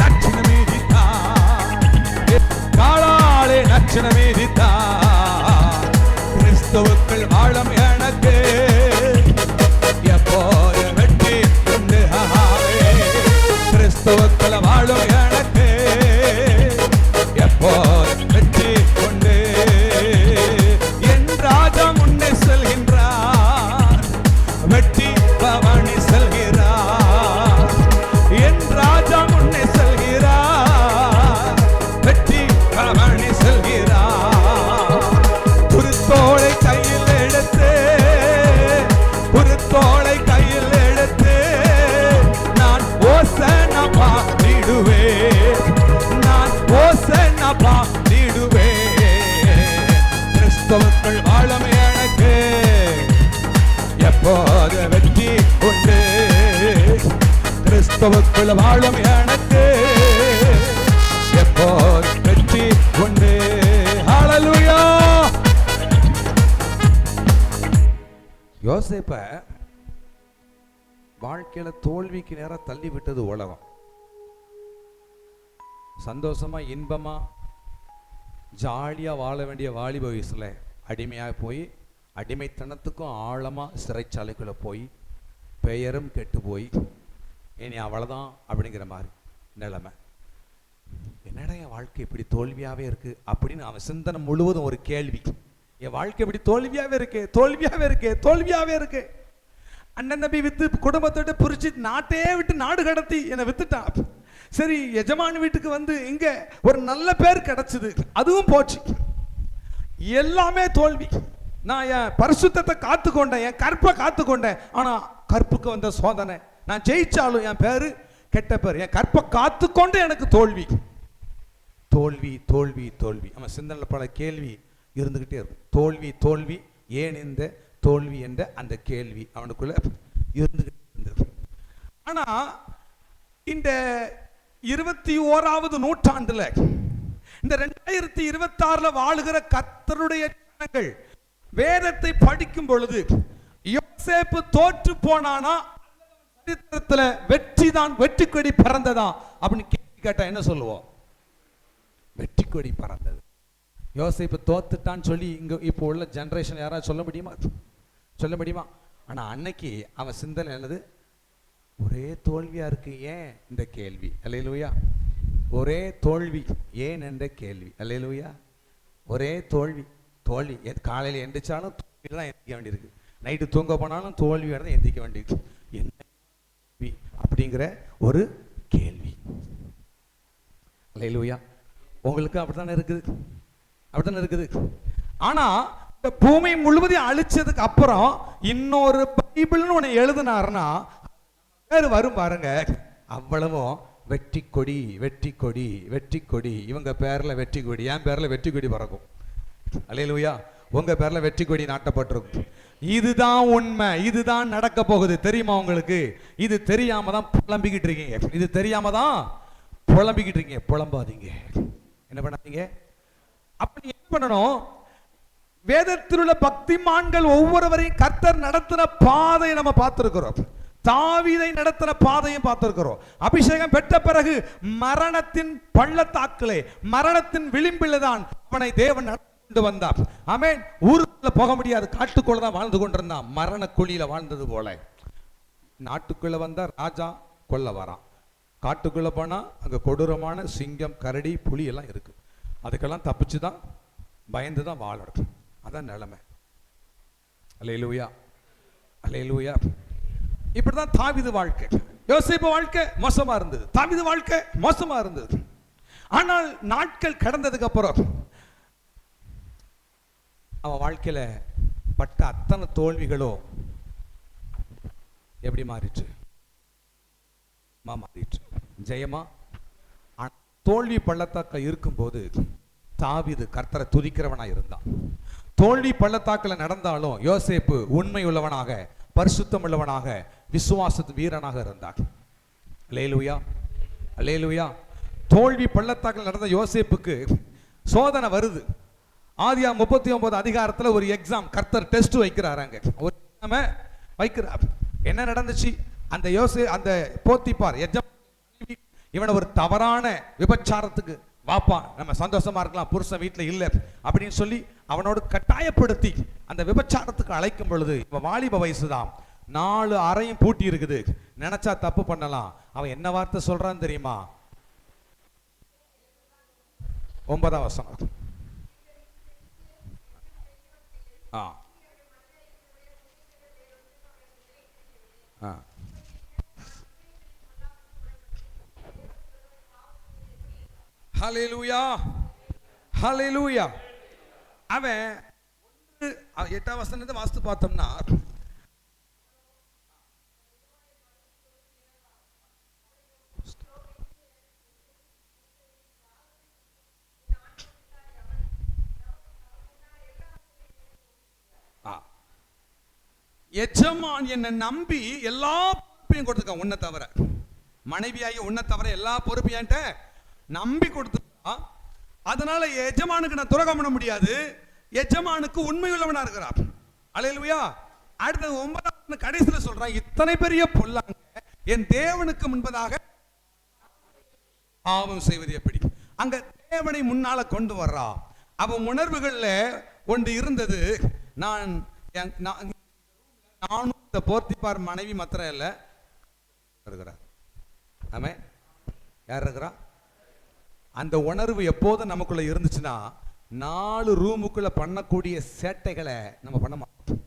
நச்சுன்னு மிதித்தார். காலாலே நச்சுன்னு மிதித்தார். கிறிஸ்துவுக்குள் வாழும் எனக்கு எப்போது வெற்றி உண்டு. கிறிஸ்துவுக்குள் வாழும் எனக்கு எப்போது வெற்றி உண்டு. என் ராஜா முன்னே செல்கின்றார், வெற்றி பவனி செல்கிறார். என் ராஜா முன்னே செல்கிறார், வெற்றி பவனி செல்கிறார். கிறிஸ்துவுக்குள் வாழும் எனக்கு எப்போ வெற்றி உண்டு. ஹல்லேலூயா. யோசேப்ப வாழ்க்கையில தோல்விக்கு நேரம் தள்ளி விட்டது உலகம். சந்தோஷமா இன்பமா ஜாலியா வாழ வேண்டிய வாலிப வயசுல அடிமையாக போய் அடிமைத்தனத்துக்கும் ஆழமா சிறைச்சாலைக்குள்ள போய் பெயரும் கெட்டு போய் இனி அவ்வளவுதான் அப்படிங்கிற மாதிரி நிலைமை. என்னடா என் வாழ்க்கை இப்படி தோல்வியாவே இருக்கு அப்படின்னு அவன் சிந்தனை முழுவதும் ஒரு கேள்வி. என் வாழ்க்கை இப்படி தோல்வியாவே இருக்கு, தோல்வியாவே இருக்கு, தோல்வியாவே இருக்கு. அண்ணன் தம்பி வித்து குடும்பத்தோட புரிச்சு நாட்டையே விட்டு நாடு கடத்தி என்னை வித்துட்டான். சரி, எஜமான் வீட்டுக்கு வந்து இங்க ஒரு நல்ல பேர் கிடைச்சது, அதுவும் போச்சு. எல்லாமே தோல்வி. நான் என் பரிசுத்தத்தை காத்துக்கொண்டேன், என் கற்பை காத்துக்கொண்டேன். ஆனா கற்புக்கு வந்த சோதனை. நான் ஜெயிச்சாலும் என் பேரு கெட்ட பேர். என் கற்பை காத்துக்கொண்டு எனக்கு தோல்வி தோல்வி தோல்வி தோல்வி. நம்ம சிந்தனையில் பல கேள்வி இருந்துகிட்டே இருக்கும். தோல்வி தோல்வி, ஏன் இந்த தோல்வி என்ற அந்த கேள்வி அவனுக்குள்ள இருந்துகிட்டே இருந்தது. ஆனா இந்த 21வது நூற்றாண்டுல, இந்த 2026 வாழுகிற கர்த்தருடைய ஜனங்கள் வேதத்தை படிக்கும் பொழுது யோசேப்பு தோற்று போனானா, சரித்திரத்துல வெற்றி தான், வெற்றி கொடி பறந்ததா அப்படின்னு கேட்டா என்ன சொல்லுவோம்? வெற்றி கொடி பறந்தது. யோசேப்பு தோத்துட்டான்னு சொல்லி இங்க இப்போ உள்ள ஜெனரேஷன் யாராவது சொல்ல முடியுமா? சொல்ல முடியுமா? ஆனா அன்னைக்கு அவன் சிந்தனை என்னது? ஒரே தோல்வியா இருக்கு, ஏன் இந்த கேள்வி. அல்லேலூயா. ஒரே தோல்வி, ஏன் என்ற கேள்வி. அல்லேலூயா. ஒரே தோல்வி தோல்வி. காலையில் எந்திரிச்சாலும் தோல்வி தான் எந்திரிக்க வேண்டியிருக்கு, நைட்டு தூங்க போனாலும் தோல்வி தான் எந்திரிக்க வேண்டியிருக்கு. என்ன அப்படிங்கிற ஒரு கேள்வி. அல்லேலூயா. உங்களுக்கு அப்படித்தானே இருக்குது, அப்படித்தானே இருக்குது. ஆனா இந்த பூமி முழுவதையும் அழிச்சதுக்கு அப்புறம் இன்னொரு பைபிள்னு ஒன்று எழுதினாருன்னா பேர் வரும் பாருங்க. அவ்வளவும் வெற்றி கொடி, வெற்றி கொடி, வெற்றி கொடி. இவங்க பேர்ல வெற்றி கொடி, என் பேர்ல வெற்றி கொடி பறக்கும். அல்லேலூயா. உங்க பேர்ல வெற்றி கொடி நாட்டப்பட்டிருக்கும். இதுதான் உண்மை, இதுதான் நடக்க போகுது. தெரியுமா உங்களுக்கு? இது தெரியாம தான் புலம்பிக்கிட்டு இருக்கீங்க. இது தெரியாம தான் புலம்பிக்கிட்டு இருக்கீங்க. புலம்பாதீங்க. என்ன பண்ணாதீங்க. அப்படி என்ன பண்ணணும்? வேதத்தில் உள்ள பக்திமான்கள் ஒவ்வொருவரையும் கர்த்தர் நடத்தின பாதையை நம்ம பார்த்திருக்கிறோம். தாவீதை நடத்தின பாதையும் பார்த்திருக்கிறோம். அபிஷேகம் பெற்ற பிறகு மரணத்தின் பள்ளத்தாக்கிலே, மரணத்தின் விளிம்பில் தான் அவனை தேவன் கொண்டு வந்தார். ஆமென். ஊருக்குள்ள போக முடியாது, காட்டுக்குள்ள தான் வாழ்ந்து கொண்டிருந்தான். மரண குழியில வாழ்ந்தது போல. நாட்டுக்குள்ள வந்தா ராஜா கொல்ல வரான், காட்டுக்குள்ள போனா அங்க கொடூரமான சிங்கம், கரடி, புலி எல்லாம் இருக்கு. அதுக்கெல்லாம் தப்பிச்சுதான், பயந்துதான் வாழணும். அதான் நிலைமை. அல்லேலூயா, அல்லேலூயா. இப்படிதான் தாவீது வாழ்க்கை. யோசேப்பு வாழ்க்கை மோசமா இருந்தது, தாவீது வாழ்க்கை மோசமா இருந்தது. ஆனால் நாட்கள் கடந்ததுக்கு அப்புறம் அவன் வாழ்க்கையில பட்ட அத்தனை தோல்விகளும் எப்படி மாறிச்சு? மாறிச்சு ஜெயமா. தோல்வி பள்ளத்தாக்க இருக்கும்போது தாவீது கர்த்தரை துதிக்கிறவனா இருந்தான். தோல்வி பள்ளத்தாக்கில் நடந்தாலும் யோசேப்பு உண்மை உள்ளவனாக, பரிசுத்தம் உள்ளவனாக, விசுவாசத்து வீரனாக இருந்தான். அல்லேலூயா, அல்லேலூயா. தோல்வி பள்ளத்தாக்கில் நடந்த யோசேப்புக்கு சோதனை வருது. ஆதியாகமம் 39 அதிகாரத்தில் ஒரு எக்ஸாம், கர்த்தர் டெஸ்ட் வைக்கிறாங்க. ஒரு வைக்கிறார். என்ன நடந்துச்சு? அந்த போத்திபார் இவனை ஒரு தவறான விபச்சாரத்துக்கு வாப்பா, நம்ம சந்தோஷமா இருக்கலாம், புருஷன் வீட்டில் இல்லை அப்படின்னு சொல்லி அவனோடு கட்டாயப்படுத்தி அந்த விபச்சாரத்துக்கு அழைக்கும் பொழுது, இவன் வாலிப வயசுதான், 4 அறையும் பூட்டி இருக்குது, நினைச்சா தப்பு பண்ணலாம். அவன் என்ன வார்த்தை சொல்றான்னு தெரியுமா? 9ஆம் வசனம். ஹல்லேலூயா, ஹல்லேலூயா. அவன் 8ஆம் வசனத்தை வாசித்து பார்த்தோம்னா, எஜமான் என்னை நம்பி எல்லா பொறுப்பையும் கொடுத்துருக்கான், உன்னை தவிர. மனைவியாகி உன்னை தவிர எல்லா பொறுப்பையும் என்கிட்ட நம்பி கொடுத்துட்டா, அதனால எஜமானுக்கு நான் துரோகம் பண்ண முடியாது. எஜமானுக்கு உண்மை உள்ளவனா இருக்கிறார். அல்லேலூயா. அடுத்த 9வது கடைசியில் சொல்றான், இத்தனை பெரிய பொல்லாங்க என் தேவனுக்கு முன்பதாக பாவம் செய்வது எப்படி? அங்க தேவனை முன்னால கொண்டு வர்றா. அவன் உணர்வுகள்ல ஒன்று இருந்தது. நானும் இந்த போர்த்திப்பார் மனைவி மாத்திரம் இல்ல இருக்கிறார். ஆமே, யார் இருக்கிறா? அந்த உணர்வு எப்போதும் நமக்குள்ள இருந்துச்சுன்னா 4 ரூமுக்குள்ள பண்ணக்கூடிய சேட்டைகளை நம்ம பண்ண மாட்டோம்.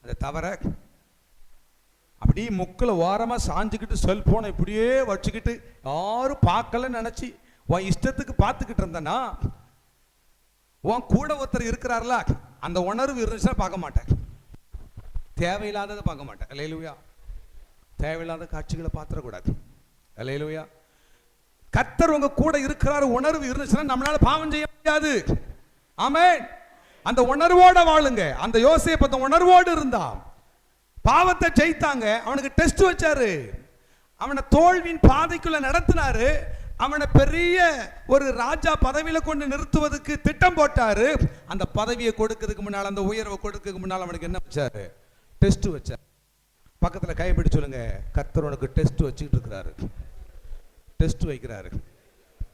அதை தவிர அப்படியே முக்கில் ஓரமா சாஞ்சுக்கிட்டு செல்போனை இப்படியே வச்சுக்கிட்டு யாரும் பார்க்கல நினைச்சு உன் இஷ்டத்துக்கு பார்த்துக்கிட்டு இருந்தனா, உன் கூட ஒருத்தர் இருக்கிறார்ல, அந்த உணர்வு இருந்துச்சுன்னா பார்க்க மாட்டேன். தேவையில்லாததை பார்க்க மாட்டேன். அல்லேலூயா. தேவையில்லாத காட்சிகளை பார்த்துடக்கூடாது. அல்லேலூயா. கர்த்தர் உங்க கூட இருக்கிறார் உணர்வு இருந்துச்சுன்னா நம்மளால பாவம் செய்ய முடியாது. ஆமென். அந்த உணர்வோட வாழுங்க. அந்த யோசேப்பு அந்த உணர்வோடு இருந்தான். பாவத்தை ஜெயித்தாங்க. அவனுக்கு டெஸ்ட் வச்சாரு. அவனை தோல்வியின் பாதைக்குள்ள நடத்தினாரு. அவனை பெரிய ஒரு ராஜா பதவியில கொண்டு நிறுத்துவதற்கு திட்டம் போட்டாரு. அந்த பதவியை கொடுக்கிறதுக்கு முன்னால், அந்த உயர்வை கொடுக்கிறதுக்கு முன்னால் அவனுக்கு என்ன வச்சாரு? டெஸ்ட் வச்சார். பக்கத்துல கைப்பிடி சொல்லுங்க, கர்த்தர் உனக்கு டெஸ்ட் வச்சுக்கிட்டு இருக்கிறாரு. டெஸ்ட் வைக்கிறாரு.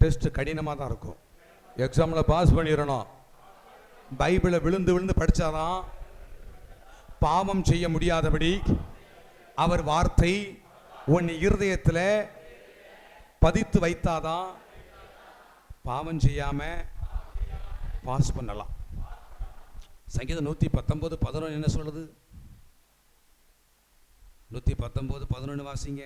டெஸ்ட் கடினமாக தான் இருக்கும். எக்ஸாமில் பாஸ் பண்ணிடணும். பைபிளை விழுந்து விழுந்து படித்தாதான் பாவம் செய்ய முடியாதபடி அவர் வார்த்தை உன் இருதயத்தில் பதித்து வைத்தாதான் பாவம் செய்யாம பாஸ் பண்ணலாம். சங்கீதம் 119:11 என்ன சொல்லுது? 119:11 வாசிங்க.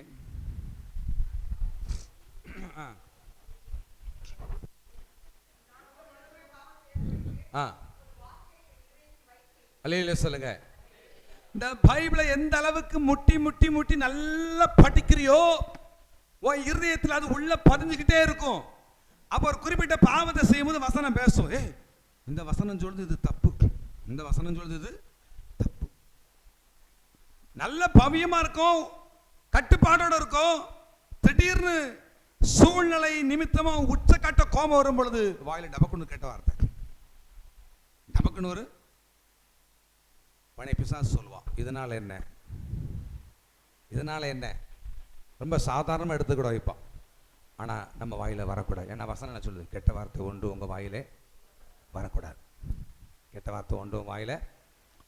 அல்லேலூயா சொல்லுங்க. இந்த பைபிளை எந்த அளவுக்கு முட்டி முட்டி முட்டி நல்லா படிக்கிறியோ உன் இருதயத்தில் அது உள்ள பதிஞ்சுக்கிட்டே இருக்கும். அப்போ ஒரு குறிப்பிட்ட பாவத்தை செய்யும்போது வசனம் பேசும். இந்த வசனம் சொல்றது இது தப்பு, இந்த வசனம் சொல்றது இது தப்பு. நல்ல பவியமா இருக்கும், கட்டுப்பாடோட இருக்கும். திடீர்னு சூழ்நிலை நிமித்தமா உச்சக்கட்ட கோபம் வரும் பொழுது வாயில டபக்குன்னு கேட்ட வார்த்தை, டபக்குன்னு ஒரு பனை பிசாசு சொல்லுவான். இதனால என்ன, இதனால என்ன, ரொம்ப சாதாரணமாக எடுத்துக்கூட வைப்பான். ஆனால் நம்ம வாயில வரக்கூடாது. ஏன்னா வசனம் என்ன சொல்லுது? கெட்ட வார்த்தை ஒன்று உங்கள் வாயிலே வரக்கூடாது. கெட்ட வார்த்தை ஒன்று உங்கள் வாயில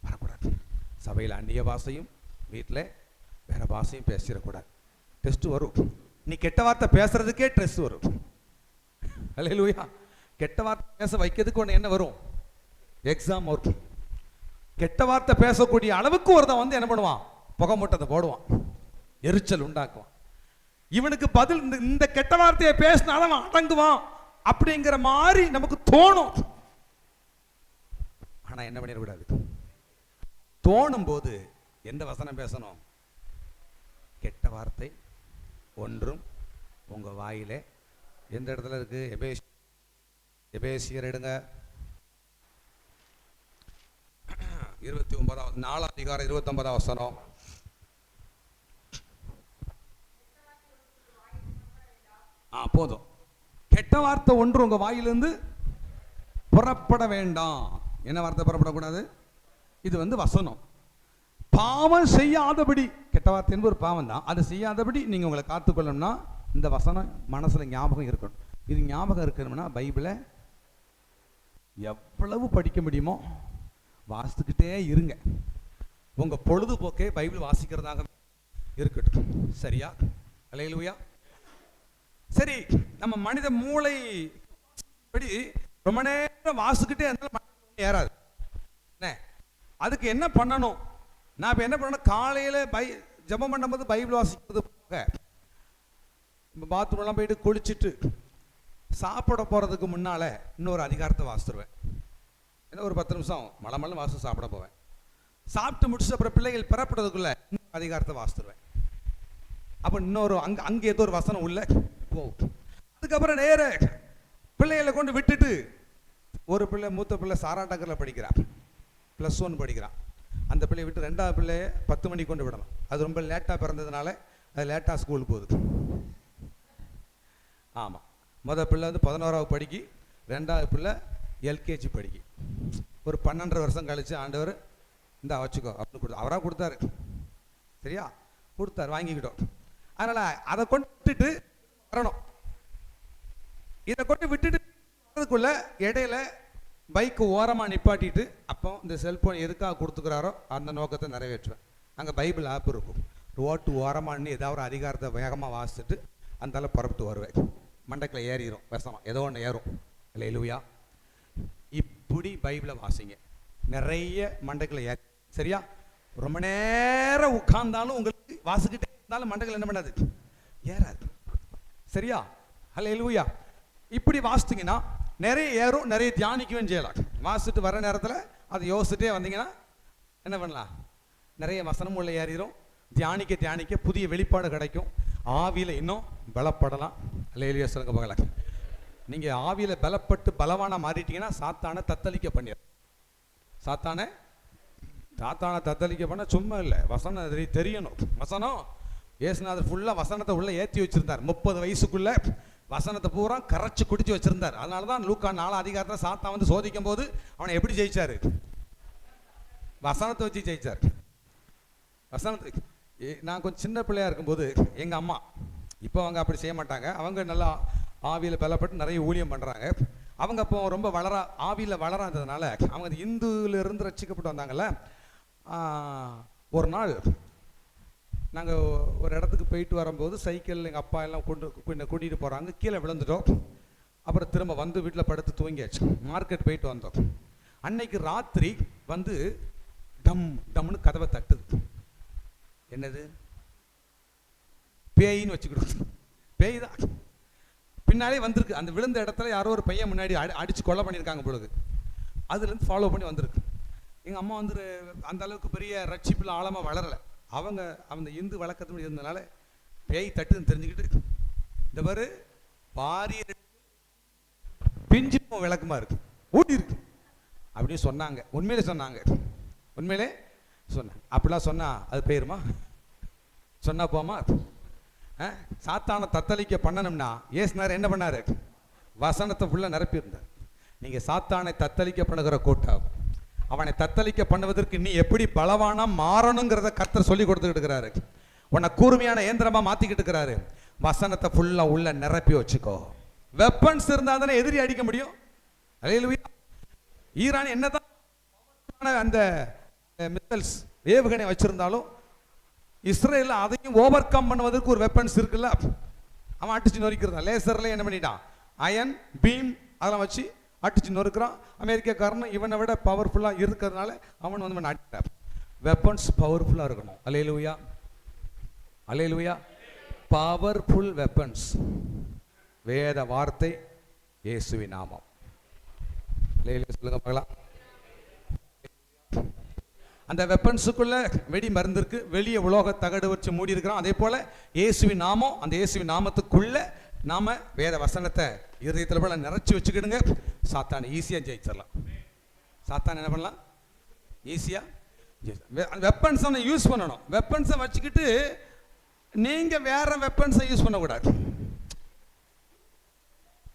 வரக்கூடாது. சபையில் அந்நிய பாஷையும் வீட்டில் வேற பாஷையும் பேசிடக்கூடாது. டெஸ்ட் வரும். நீ கெட்ட வார்த்தை பேசுறதுக்கே டெஸ்ட் வரும். அல்லேலூயா. கெட்ட வார்த்தை பேச வைக்கிறதுக்கு ஒன்று என்ன வரும்? எக்ஸாம் வரும். கெட்ட வார்த்தை பேசக்கூடிய அளவுக்கு ஒருத்தன் வந்து என்ன பண்ணுவான்? புகை மூட்டத்தை போடுவான், எரிச்சல் உண்டாக்குவான். இவனுக்கு பதில் இந்த கெட்ட வார்த்தையை பேசினாலும் அவன் அடங்குவான் அப்படிங்கிற மாதிரி நமக்கு தோணும். ஆனா என்ன பண்ணிடக்கூடாது? தோணும் போது எந்த வசனம் பேசணும்? கெட்ட வார்த்தை ஒன்றும் உங்க வாயிலே. எந்த இடத்துல இருக்கு? எபேசியர் எடுங்க, 29 4 அதிகாரம் 29 வசனம். போதும். கெட்ட வார்த்தை ஒன்று உங்க வாயிலிருந்து புறப்பட வேண்டாம். என்ன வார்த்தை புறப்படக்கூடாது? இது வந்து வசனம். பாவம் செய்யாதபடி, கெட்ட வார்த்தை என்பது ஒரு பாவம் தான், அதை செய்யாதபடி நீங்க உங்களை காத்துக்கொள்ளணும்னா இந்த வசனம் மனசுல ஞாபகம் இருக்கணும். இது ஞாபகம் இருக்கணும்னா பைபிளை எவ்வளவு படிக்க முடியுமோ வாசித்துக்கிட்டே இருங்க. உங்க பொழுதுபோக்கே பைபிள் வாசிக்கிறதாக இருக்கட்டும். சரியா? அல்லேலூயா. சரி, நம்ம மனித மூளை படி ரொம்ப நேரம் வாசிக்கிட்டே இருந்தாலும் ஏறாது. அதுக்கு என்ன பண்ணணும்? நான் இப்போ என்ன பண்ணணும்? காலையில் ஜெபம் பண்ணும்போது பைபிள் வாசிக்கிறது போக பாத்ரூம்லாம் போயிட்டு குளிச்சுட்டு சாப்பிட போகிறதுக்கு முன்னால் இன்னொரு அதிகாரத்தை வாசித்துருவேன். ஏன்னா ஒரு 10 நிமிஷம் மலை வாசம் சாப்பிட போவேன். சாப்பிட்டு முடிச்சு அப்புறம் பிள்ளைகள் பெறப்படுறதுக்குள்ள இன்னொரு அதிகாரத்தை வாசித்துருவேன். அப்போ இன்னொரு அங்கே ஏதோ ஒரு வசனம் உள்ள போகும். அதுக்கப்புறம் நேர பிள்ளைகளை கொண்டு விட்டுட்டு, ஒரு பிள்ளை மூத்த பிள்ளை சாராட்டக்கரில் படிக்கிறான், +1 படிக்கிறான். அந்த பிள்ளையை விட்டு 2வது பிள்ளையை 10 மணிக்கு கொண்டு விடலாம். அது ரொம்ப லேட்டாக பிறந்ததுனால அது லேட்டாக ஸ்கூல் போகுது. ஆமாம், பிள்ளை வந்து 11ஆவது படிக்கி, 2வது பிள்ளை எல்கேஜி படிக்கி. ஒரு 12 வருஷம் கழித்து ஆண்டவர் இந்த வச்சுக்கோ அப்படின்னு கொடுத்து அவராக கொடுத்தாரு. சரியா, கொடுத்தாரு, வாங்கிக்கிட்டோம். அதனால் அதை கொண்டுட்டு வரணும். இதை கொண்டு விட்டுட்டு வரதுக்குள்ள இடையில பைக்கு ஓரமாக நிப்பாட்டிட்டு, அப்போ இந்த செல்ஃபோன் எதுக்காக கொடுத்துக்கிறாரோ அந்த நோக்கத்தை நிறைவேற்றுவேன். அங்கே பைபிள் ஆப் இருக்கும். ரோட்டு ஓரமானு ஏதாவது ஒரு அதிகாரத்தை வேகமாக வாசிச்சுட்டு அந்தால புறப்பட்டு வருவேன். மண்டைக்கில் ஏறிடும் வசனம், ஏதோ ஒன்று ஏறும். அல்லேலூயா. இப்படி பைபிளை வாசிங்க, நிறைய மண்டைக்கில் ஏறி. சரியா, ரொம்ப நேரம் உட்கார்ந்தாலும் உங்களுக்கு வாசிக்கிட்டே இருந்தாலும் மண்டைக்கில் என்ன பண்ணாது, ஏறாது. சரியா, அல்லேலூயா. இப்படி வாசித்தீங்கன்னா நிறைய ஏறும், நிறைய தியானிக்கவும் செய்யலாம். வாசிட்டு வர நேரத்தில் அதை யோசிச்சுட்டே வந்தீங்கன்னா என்ன பண்ணலாம், நிறைய வசனம் உள்ள ஏறிடும். தியானிக்க தியானிக்க புதிய வெளிப்பாடு கிடைக்கும். ஆவியில் இன்னும் பலப்படலாம். அல்லேலூயா சொல்லுங்க பார்க்கலாம். நீங்கள் ஆவியில் பலப்பட்டு பலவானாக மாறிட்டீங்கன்னா சாத்தானை தத்தளிக்க பண்ணிடுற. சாத்தானை தத்தளிக்க பண்ண சும்மா இல்லை, வசனம் தெரியணும். வசனம் இயேசுநாதர் ஃபுல்லாக வசனத்தை உள்ளே ஏற்றி வச்சுருந்தார். 30 வயசுக்குள்ளே வசனத்தை பூரா கரைச்சி குடிச்சு வச்சுருந்தார். அதனால தான் லூக்கா 4 அதிகாரத்தில் சாத்தான் வந்து சோதிக்கும் போது அவனை எப்படி ஜெயிச்சார், வசனத்தை வச்சு ஜெயிச்சார். வசனத்துக்கு நான் கொஞ்சம் சின்ன பிள்ளையாக இருக்கும்போது எங்கள் அம்மா, இப்போ அவங்க அப்படி செய்ய மாட்டாங்க, அவங்க நல்லா ஆவியில் பலப்பட்டு நிறைய ஊழியம் பண்ணுறாங்க. அவங்க அப்போ ரொம்ப ஆவியில் வளராததுனால அவங்க இந்துவிலிருந்து ரட்சிக்கப்பட்டு வந்தாங்கல்ல. ஒரு நாள் நாங்கள் ஒரு இடத்துக்கு போயிட்டு வரும்போது சைக்கிள் எங்கள் அப்பா எல்லாம் கூட்டிகிட்டு போகிறாங்க. கீழே விழுந்துட்டோம். அப்புறம் திரும்ப வந்து வீட்டில் படுத்து தூங்கியாச்சு. மார்க்கெட் போயிட்டு வந்தோம். அன்னைக்கு ராத்திரி வந்து டம் டம்னு கதவை தட்டுது. என்னது, பேயின்னு வச்சுக்கிட்டு, பேய் தான் பின்னாலே வந்திருக்கு. அந்த விழுந்த இடத்துல யாரோ ஒரு பையன் முன்னாடி அடித்து கொலை பண்ணியிருக்காங்க பொழுது. அதுலேருந்து ஃபாலோ பண்ணி வந்திருக்கு. எங்கள் அம்மா வந்து அந்த அளவுக்கு பெரிய ரட்சிப்பில் ஆழமாக வளரலை. அவங்க அந்த இந்து வழக்கத்து இருந்தனால பேய் தட்டுன்னு தெரிஞ்சுக்கிட்டு இந்த மாதிரி பாரிய பிஞ்சு விளக்கமாக இருக்கு, ஊட்டி இருக்கு அப்படின்னு சொன்னாங்க. உண்மையிலே சொன்னாங்க, உண்மையிலே சொன்னாங்க. அப்படிலாம் சொன்னால் அது பேருமா, சொன்னா போமா? சாத்தானை தத்தளிக்க பண்ணணும்னா ஏசுனார் என்ன பண்ணாரு, வசனத்தை ஃபுல்லாக நிரப்பியிருந்தார். நீங்கள் சாத்தானை தத்தளிக்க பண்ணுகிற கூட்டம், அவனை தத்தளிக்க பண்ணுவதற்கு நீ எப்படி பலவானா மாறணுங்கிறத கர்த்தர் சொல்லி கொடுத்துக்கிட்டு இருக்கிறாரு. உன்னை கூர்மையான இயந்திரமாக மாற்றிக்கிட்டு இருக்கிறாரு. வசனத்தை ஃபுல்லாக உள்ள நிரப்பி வச்சுக்கோ. வெப்பன்ஸ் இருந்தால் தானே எதிரி அடிக்க முடியும். அல்லேலூயா. ஈரான் என்னதான் அந்த மிசைல்ஸ் ஏவுகணை வச்சிருந்தாலும் இஸ்ரேல் அதையும் ஓவர் கம் பண்ணுவதற்கு ஒரு வெப்பன்ஸ் இருக்குல்ல, அவன் அடிச்சு நொறுக்கிறான். லேசர்ல என்ன பண்ணிட்டான், அயன் பீம் அதெல்லாம் வச்சு அடிச்சு நொறுக்கிறான். அமெரிக்காக்காரன் இவனை விட பவர்ஃபுல்லாக இருக்கிறதுனால அவன் வந்து அடிக்கிறான். வெப்பன்ஸ் பவர்ஃபுல்லாக இருக்கணும். அல்லேலூயா, அல்லேலூயா. பவர்ஃபுல் வெப்பன்ஸ் வேத வார்த்தை, இயேசுவின் நாமம். அல்லேலூயா சொல்லுங்க பார்க்கலாம். அந்த வெப்பன்ஸுக்குள்ள வெடி மருந்து இருக்கு, வெளியே உலோக தகடு வச்சு மூடி இருக்கிறோம். அதே போல இயேசுவின் நாமம், அந்த இயேசுவின் நாமத்துக்குள்ள நாம வேத வசனத்தை இருதயத்தில் போல நிறைச்சி வச்சுக்கிடுங்க. சாத்தானை ஈஸியாக ஜெயிச்சிடலாம். சாத்தான் என்ன பண்ணலாம், ஈஸியாக வெப்பன்ஸை யூஸ் பண்ணணும். வெப்பன்ஸை வச்சுக்கிட்டு நீங்க வேற வெப்பன்ஸை யூஸ் பண்ணக்கூடாது.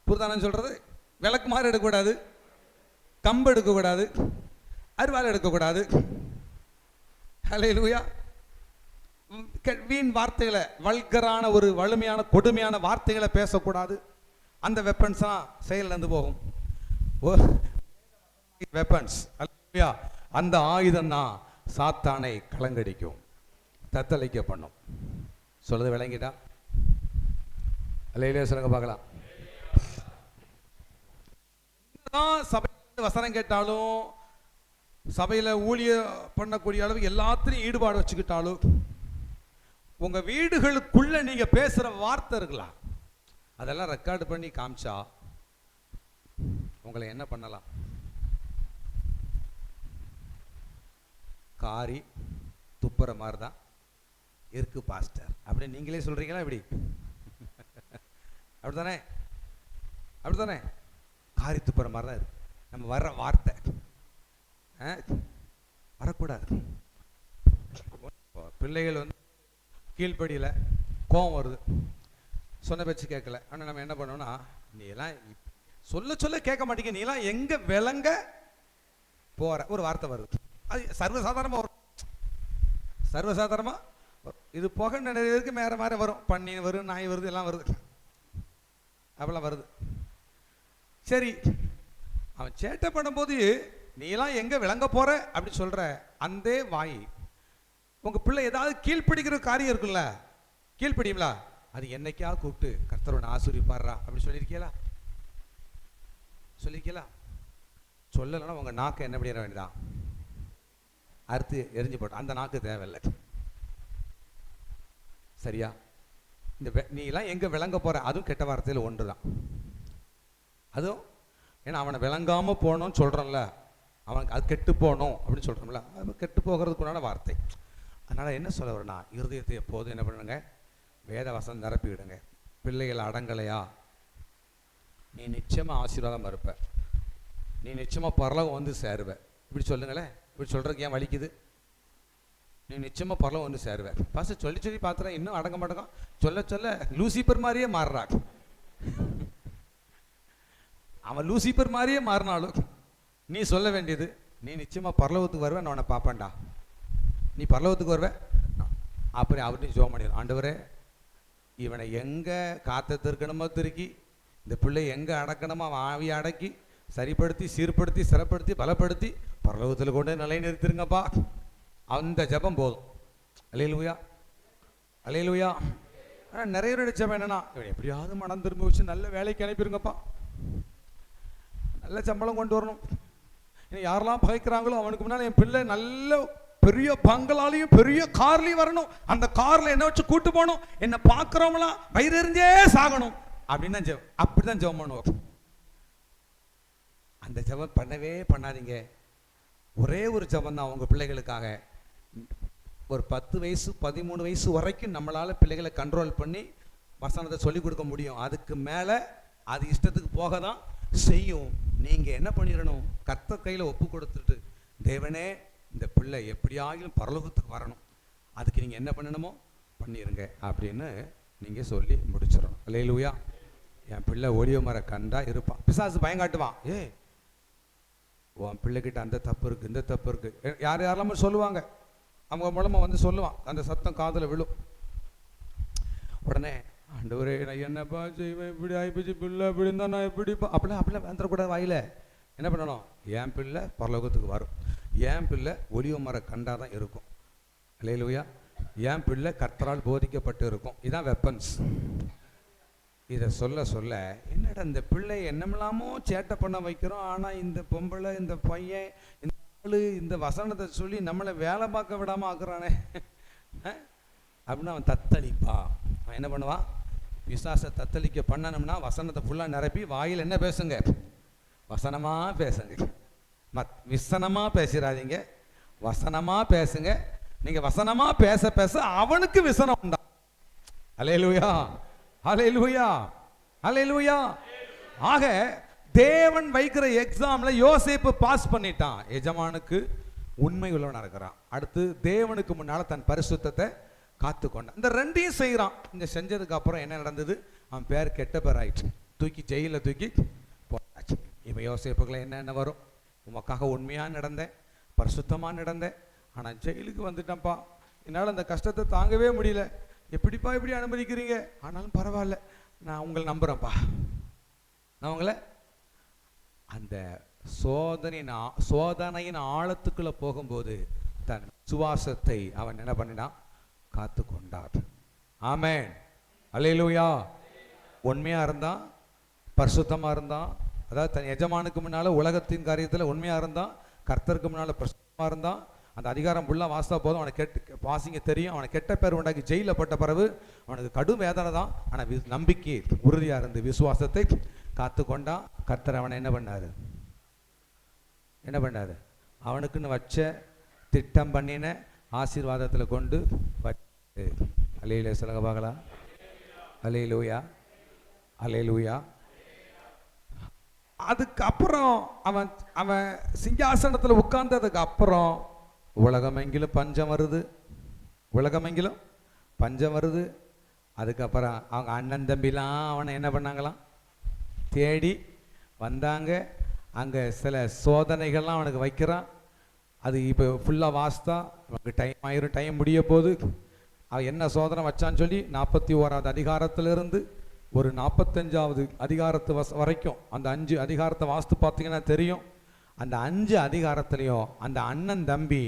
புரிதானு சொல்றது? விளக்கு மாதிரி எடுக்கக்கூடாது, கம்பு எடுக்கக்கூடாது, அருவாள் எடுக்கக்கூடாது. ஹல்லேலூயா. வீண் வார்த்தைகளை, வல்கரான ஒரு வலிமையான கொடுமையான வார்த்தைகளை பேசக்கூடாது. அந்த வெப்பன்ஸ் செயலிழந்து போகும். வெப்பன்ஸ், ஹல்லேலூயா. அந்த ஆயுதம் தான் சாத்தானை கலங்கடிக்கும், தத்தளிக்க பண்ணும். சொல்றது விளங்கிட்டா? ஹல்லேலூயா சொல்லுங்க பார்க்கலாம். சபையில் வசனம் கேட்டாலும், சபையில் ஊழிய பண்ணக்கூடிய அளவுக்கு எல்லாத்திலையும் ஈடுபாடு வச்சுக்கிட்டாலும், உங்க வீடுகளுக்குள்ள நீங்க பேசுற வார்த்தை இருக்கலாம், அதெல்லாம் ரெக்கார்டு பண்ணி காமிச்சா உங்களை என்ன பண்ணலாம், காரி துப்புற மாதிரி தான் இருக்கு பாஸ்டர் அப்படி நீங்களே சொல்றீங்களா? இப்படி அப்படித்தானே, அப்படித்தானே? காரி துப்புற மாதிரி தான் இருக்கு நம்ம வர்ற வார்த்தை. வரக்கூடாது. பிள்ளைகள் வந்து கீழ்ப்படியில் கோவம் வருது, சொன்ன பேச்சு கேட்கல. ஆனால் நம்ம என்ன பண்ணோம்னா, நீ எல்லாம் சொல்ல சொல்ல கேட்க மாட்டேங்க, நீ எல்லாம் எங்கே விளங்க போகிற ஒரு வார்த்தை வருது. அது சர்வசாதாரணமாக வரும், சர்வசாதாரணமாக வரும். இது போக நிறைய பேருக்கு வேறு மாதிரி வரும், பன்னி வரும், நாய் வருது, எல்லாம் வருது, அப்படிலாம் வருது. சரி, அவன் சேட்டை பண்ணும்போது நீலாம் எங்கே விளங்க போகிற அப்படி சொல்கிற அந்த வாய், உங்கள் பிள்ளை ஏதாவது கீழ்ப்பிடிக்கிற காரியம் இருக்குல்ல, கீழ்ப்பிடியுங்களா, அது என்னைக்காவது கூப்பிட்டு கர்த்தரோட ஆசீர்வதிப்பாரா அப்படி சொல்லியிருக்கீங்களா? சொல்லியிருக்கீங்களா? சொல்லலைன்னா உங்கள் நாக்கை என்ன பண்ணிட வேண்டியதான், அறுத்து எரிஞ்சு போட்ட, அந்த நாக்கு தேவையில்லை. சரியா? இந்த நீலாம் எங்கே விளங்க போகிற, அதுவும் கெட்ட வார்த்தையில் ஒன்று தான். அதுவும் ஏன்னா அவனை விளங்காமல் போகணும்னு சொல்கிறோம்ல, அவனுக்கு அது கெட்டு போகணும் அப்படின்னு சொல்கிறோம்ல, அது கெட்டு போகிறதுக்குண்டான வார்த்தை. அதனால் என்ன சொல்ல வரேன்னா, இருதயத்தை எப்போதும் என்ன பண்ணுங்க, வேத வசனம் நிரப்பி விடுங்க. பிள்ளைகள் அடங்கலையா, நீ நிச்சயமாக ஆசீர்வாதமாக இருப்ப, நீ நிச்சயமாக பரலோகம் வந்து சேருவ. இப்படி சொல்லுங்களேன், இப்படி சொல்கிறதுக்கு ஏன் வலிக்குது? நீ நிச்சயமாக பரலோகம் வந்து சேருவேன். ஃபஸ்ட்டு சொல்லி சொல்லி பார்த்துறேன், இன்னும் அடங்க மாட்டேங்க, சொல்ல சொல்ல லூசிபர் மாதிரியே மாறுறான். அவன் லூசிபர் மாதிரியே மாறினாலும் நீ சொல்ல வேண்டியது, நீ நிச்சயமாக பரலோகத்துக்கு வருவேன், நான் உன்னை பார்ப்பேன்டா, நீ பரலோகத்துக்கு வருவேன். அப்புறம் அவர்கிட்ட ஜோம் பண்ணிடும், ஆண்டவரே இவனை எங்கே காத்த திருக்கணுமோ திருக்கி, இந்த பிள்ளை எங்கே அடக்கணுமோ அவன் ஆவியை அடக்கி சரிப்படுத்தி சீர்படுத்தி சிறப்படுத்தி பலப்படுத்தி பரலோகத்தில் கொண்டு நிலை நிறுத்திருங்கப்பா. அந்த ஜபம் போதும். அல்லேலூயா, அல்லேலூயா. ஆனால் நிறைய பேர் ஜபம் என்னன்னா, இவன் எப்படியாவது மனம் திரும்ப வச்சு நல்ல வேலைக்கு அனுப்பிடுங்கப்பா, நல்ல சம்பளம் கொண்டு வரணும், யாரெல்லாம் பகைக்கிறாங்களோ அவனுக்கு முன்னால் என் பிள்ளை நல்ல பெரிய பங்களாலையும் பெரிய கார்லையும் வரணும், அந்த கார்ல என்ன வச்சு கூட்டு போகணும், என்ன பார்க்குறவங்களாம் வயிறு எறிஞ்சே சாகணும் அப்படின்னு தான் ஜெபம். அப்படிதான் ஜெபம் பண்ணுவோம். அந்த ஜெபம் பண்ணவே பண்ணாதீங்க. ஒரே ஒரு ஜெபம் தான் உங்கள் பிள்ளைகளுக்காக. ஒரு 10 வயசு 13 வயசு வரைக்கும் நம்மளால் பிள்ளைகளை கண்ட்ரோல் பண்ணி வசனத்தை சொல்லிக் கொடுக்க முடியும். அதுக்கு மேலே அது இஷ்டத்துக்கு போக தான் செய்யும். நீங்கள் என்ன பண்ணிடணும், கர்த்தர் கையில் ஒப்பு கொடுத்துட்டு, தேவனே இந்த பிள்ளை எப்படியாகிலும் பரலோகத்துக்கு வரணும், அதுக்கு நீங்கள் என்ன பண்ணணுமோ பண்ணிடுங்க அப்படின்னு நீங்கள் சொல்லி முடிச்சிடணும். அல்லேலூயா. என் பிள்ளை ஒளிய மர கண்டா இருப்பான், பிசாசு பயம் காட்டுவான், உன் பிள்ளைகிட்ட அந்த தப்பு இருக்குது இந்த தப்பு இருக்குது, யார் யாரெல்லாமே சொல்லுவாங்க, அவங்க மூலமாக வந்து சொல்லுவான், அந்த சத்தம் காதில் விழும். உடனே ஆண்டவரே நான் என்னப்பா செய்வேன், இப்படி ஆகிப்போச்சு, பிள்ளை இப்படி இருந்தால் நான் எப்படிப்பா, அப்படிலாம் வந்துடக்கூடாது வாயில். என்ன பண்ணணும், என் பிள்ளை பரலோகத்துக்கு வரும், என் பிள்ளை ஒளிவ மர கண்டா தான் இருக்கும். அல்லேலூயா. என் பிள்ளை கர்த்தரால் போதிக்கப்பட்டு இருக்கும். இதுதான் வெப்பன்ஸ். இதை சொல்ல சொல்ல என்னடா இந்த பிள்ளை என்னமெல்லாமோ சேட்டை பண்ண வைக்கிறோம், ஆனால் இந்த பொம்பளை இந்த பையன் இந்த ஆளு இந்த வசனத்தை சொல்லி நம்மளை வேலை பார்க்க விடாமல் ஆக்குறானே அப்படின்னு அவன் தத்தளிப்பா. அவன் என்ன பண்ணுவான், பிசாசை தத்தளிக்க பண்ணணும்னா வசனத்தை ஃபுல்லாக நிரப்பி வாயில் என்ன பேசுங்க, வசனமாக பேசுங்க, விசனமாக பேசிடாதீங்க, வசனமாக பேசுங்க. நீங்கள் வசனமாக பேச பேச அவனுக்கு விசனம் உண்டா. அல்லேலூயா, அல்லேலூயா, அல்லேலூயா. ஆக தேவன் வைக்கிற எக்ஸாம்ல யோசேப்பு பாஸ் பண்ணிட்டான், எஜமானுக்கு உண்மை உள்ளவனா இருக்கிறான். அடுத்து தேவனுக்கு முன்னால தன் பரிசுத்தத்தை காத்து கொண்டான். இந்த ரெண்டையும் செய்கிறான். இந்த செஞ்சதுக்கு அப்புறம் என்ன நடந்தது, அவன் பேர் கெட்ட பேர் ஆயிடுச்சு, தூக்கி ஜெயிலில் தூக்கி போட்டாச்சு. இப்போ யோசேப்புகளை என்னென்ன வரும், உமக்காக உண்மையாக நடந்தேன், பரிசுத்தமாக நடந்தேன், ஆனால் ஜெயிலுக்கு வந்துட்டேன்ப்பா, என்னால் அந்த கஷ்டத்தை தாங்கவே முடியல, எப்படிப்பா இப்படி அனுமதிக்கிறீங்க, ஆனாலும் பரவாயில்ல நான் உங்களை நம்புகிறேன்ப்பா. நான் உங்களை அந்த சோதனையின் ஆழத்துக்குள்ளே போகும்போது தன் சுவாசத்தை அவன் என்ன பண்ணினான், காத்து கொண்டார். ஆமென், அல்லேலூயா. உண்மையாக இருந்தான், பரிசுத்தமாக இருந்தான், அதாவது தன் எஜமானுக்கு முன்னால் உலகத்தின் காரியத்தில் உண்மையாக இருந்தான், கர்த்தருக்கு முன்னால் பரிசுத்தமாக இருந்தான். அந்த அதிகாரம் ஃபுல்லாக வாசித்தா போதும், அவனை வாசிங்க தெரியும். அவனை கெட்ட பேர் உண்டாக்கி ஜெயிலில் பட்ட பிறகு அவனுக்கு கடும் வேதனை தான், ஆனால் நம்பிக்கை உறுதியாக இருந்து விசுவாசத்தை காத்து கொண்டான். கர்த்தர் அவனை என்ன பண்ணாரு, அவனுக்குன்னு வச்ச திட்டம் பண்ணின ஆசீர்வாதத்தில் கொண்டு வச்சு. அல்லேலூயா சொல்லுங்க பார்க்கலாம். அல்லேலூயா, அல்லேலூயா. அதுக்கப்புறம் அவன் அவன் சிங்காசனத்தில் உட்கார்ந்ததுக்கு அப்புறம் உலகமெங்கிலும் பஞ்சம் வருது, உலகமெங்கிலும் பஞ்சம் வருது. அதுக்கப்புறம் அவங்க அண்ணன் தம்பிலாம் அவனை என்ன பண்ணாங்களாம், தேடி வந்தாங்க. அங்கே சில சோதனைகள்லாம் அவனுக்கு வைக்கிறான். அது இப்போ ஃபுல்லாக வாஸ்தா அவனுக்கு டைம் ஆயிரும், டைம் முடிய போது. அவன் என்ன சோதனை வச்சான்னு சொல்லி 41வது அதிகாரத்திலிருந்து ஒரு 45வது அதிகாரத்து வரைக்கும் அந்த 5 அதிகாரத்தை வாஸ்து பார்த்தீங்கன்னா தெரியும். அந்த 5 அதிகாரத்துலேயும் அந்த அண்ணன் தம்பி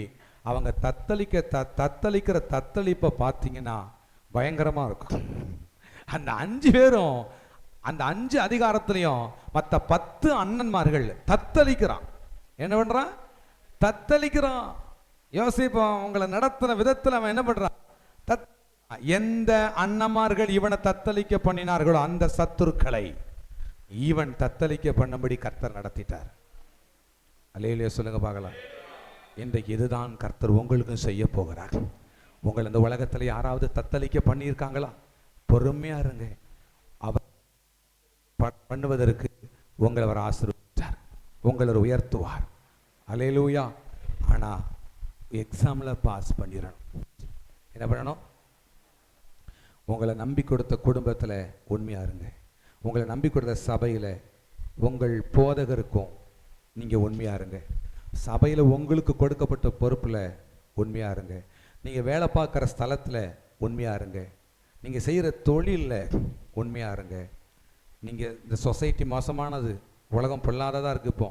அவங்க தத்தளிக்கிற தத்தளிப்பை பார்த்தீங்கன்னா பயங்கரமாக இருக்கும். அந்த 5 பேரும் அந்த 5 அதிகாரத்திலையும் மற்ற 10 அண்ணன்மார்கள் தத்தளிக்கிறான். என்ன பண்ணுறான்? தத்தளிக்கிறான். யோசிப்பு அவங்களை நடத்தின விதத்தில் அவன் என்ன பண்ணுறான்? எந்த அண்ணன்மார்கள் இவனை தத்தளிக்க பண்ணினார்களோ அந்த சத்துருக்களை இவன் தத்தளிக்க பண்ணும்படி கர்த்தர் நடத்திட்டார். அல்லேலூயா சொல்லுங்க பார்க்கலாம். இன்றைக்கு இதுதான் கர்த்தர் உங்களுக்கும் செய்ய போகிறார். உங்கள் இந்த உலகத்தில் யாராவது தத்தளிக்க பண்ணியிருக்காங்களா? பொறுமையா இருங்க. அவர் பண்ணுவதற்கு உங்களை அவர் ஆசீர்வதித்தார், உங்களை உயர்த்துவார். அல்லேலூயா. ஆனால் எக்ஸாமில் பாஸ் பண்ணிடணும். என்ன பண்ணணும்? உங்களை நம்பி கொடுத்த குடும்பத்தில் உண்மையாக இருங்க. உங்களை நம்பி கொடுத்த சபையில் உங்கள் போதகருக்கும் நீங்கள் உண்மையாக இருங்க. சபையில் உங்களுக்கு கொடுக்கப்பட்ட பொறுப்பில் உண்மையாக இருங்க. நீங்கள் வேலை பார்க்குற ஸ்தலத்தில் உண்மையாக இருங்க. நீங்கள் செய்கிற தொழிலில் உண்மையாக இருங்க. நீங்கள் இந்த சொசைட்டி மோசமானது, உலகம் பொல்லாததாக இருக்குது. இப்போ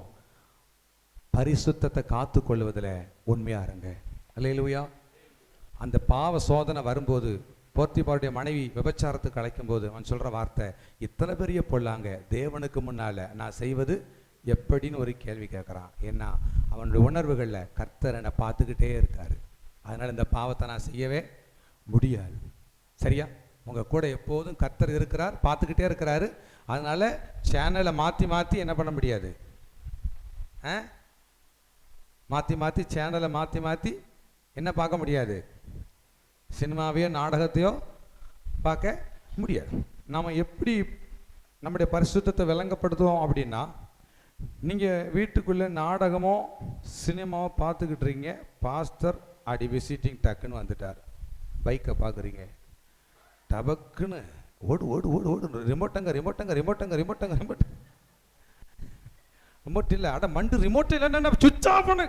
பரிசுத்தத்தை காத்து கொள்வதில் உண்மையாக இருங்க. அல்லேலூயா. அந்த பாவ சோதனை வரும்போது போர்த்திபாருடைய மனைவி விபச்சாரத்துக்கு அழைக்கும் போது அவன் சொல்கிற வார்த்தை, இத்தனை பெரிய பொல்லாங்க தேவனுக்கு முன்னால் நான் செய்வது எப்படின்னு ஒரு கேள்வி கேட்குறான். ஏன்னா அவனுடைய உணர்வுகளில் கர்த்தர் என்னை பார்த்துக்கிட்டே இருக்கார். அதனால் இந்த பாவத்தை நான் செய்யவே முடியாது. சரியா? உங்கள் கூட எப்போதும் கர்த்தர் இருக்கிறார், பார்த்துக்கிட்டே இருக்கிறாரு. அதனால் சேனலை மாற்றி என்ன பண்ண முடியாது. மாற்றி சேனலை மாற்றி என்ன பார்க்க முடியாது. சினிமாவையோ நாடகத்தையோ பார்க்க முடியாது. நம்ம எப்படி நம்முடைய பரிசுத்தத்தை விளங்கப்படுத்துவோம் அப்படின்னா, நீங்கள் வீட்டுக்குள்ளே நாடகமோ சினிமாவோ பார்த்துக்கிட்டு இருக்கீங்க. பாஸ்டர் அடி விசிட்டிங் டக்குன்னு வந்துட்டார். பைக்கை பார்க்குறீங்க, டபக்குன்னு ஓடு ஓடு ஓடு ஓடு ரிமோட்டங்க ரிமோட்டங்க ரிமோட்டங்க ரிமோட்டங்க ரிமோட் ரிமோட் இல்லை, அட மண்டு ரிமோட் இல்லைன்னா சுவிட்ச் ஆஃப் பண்ணு.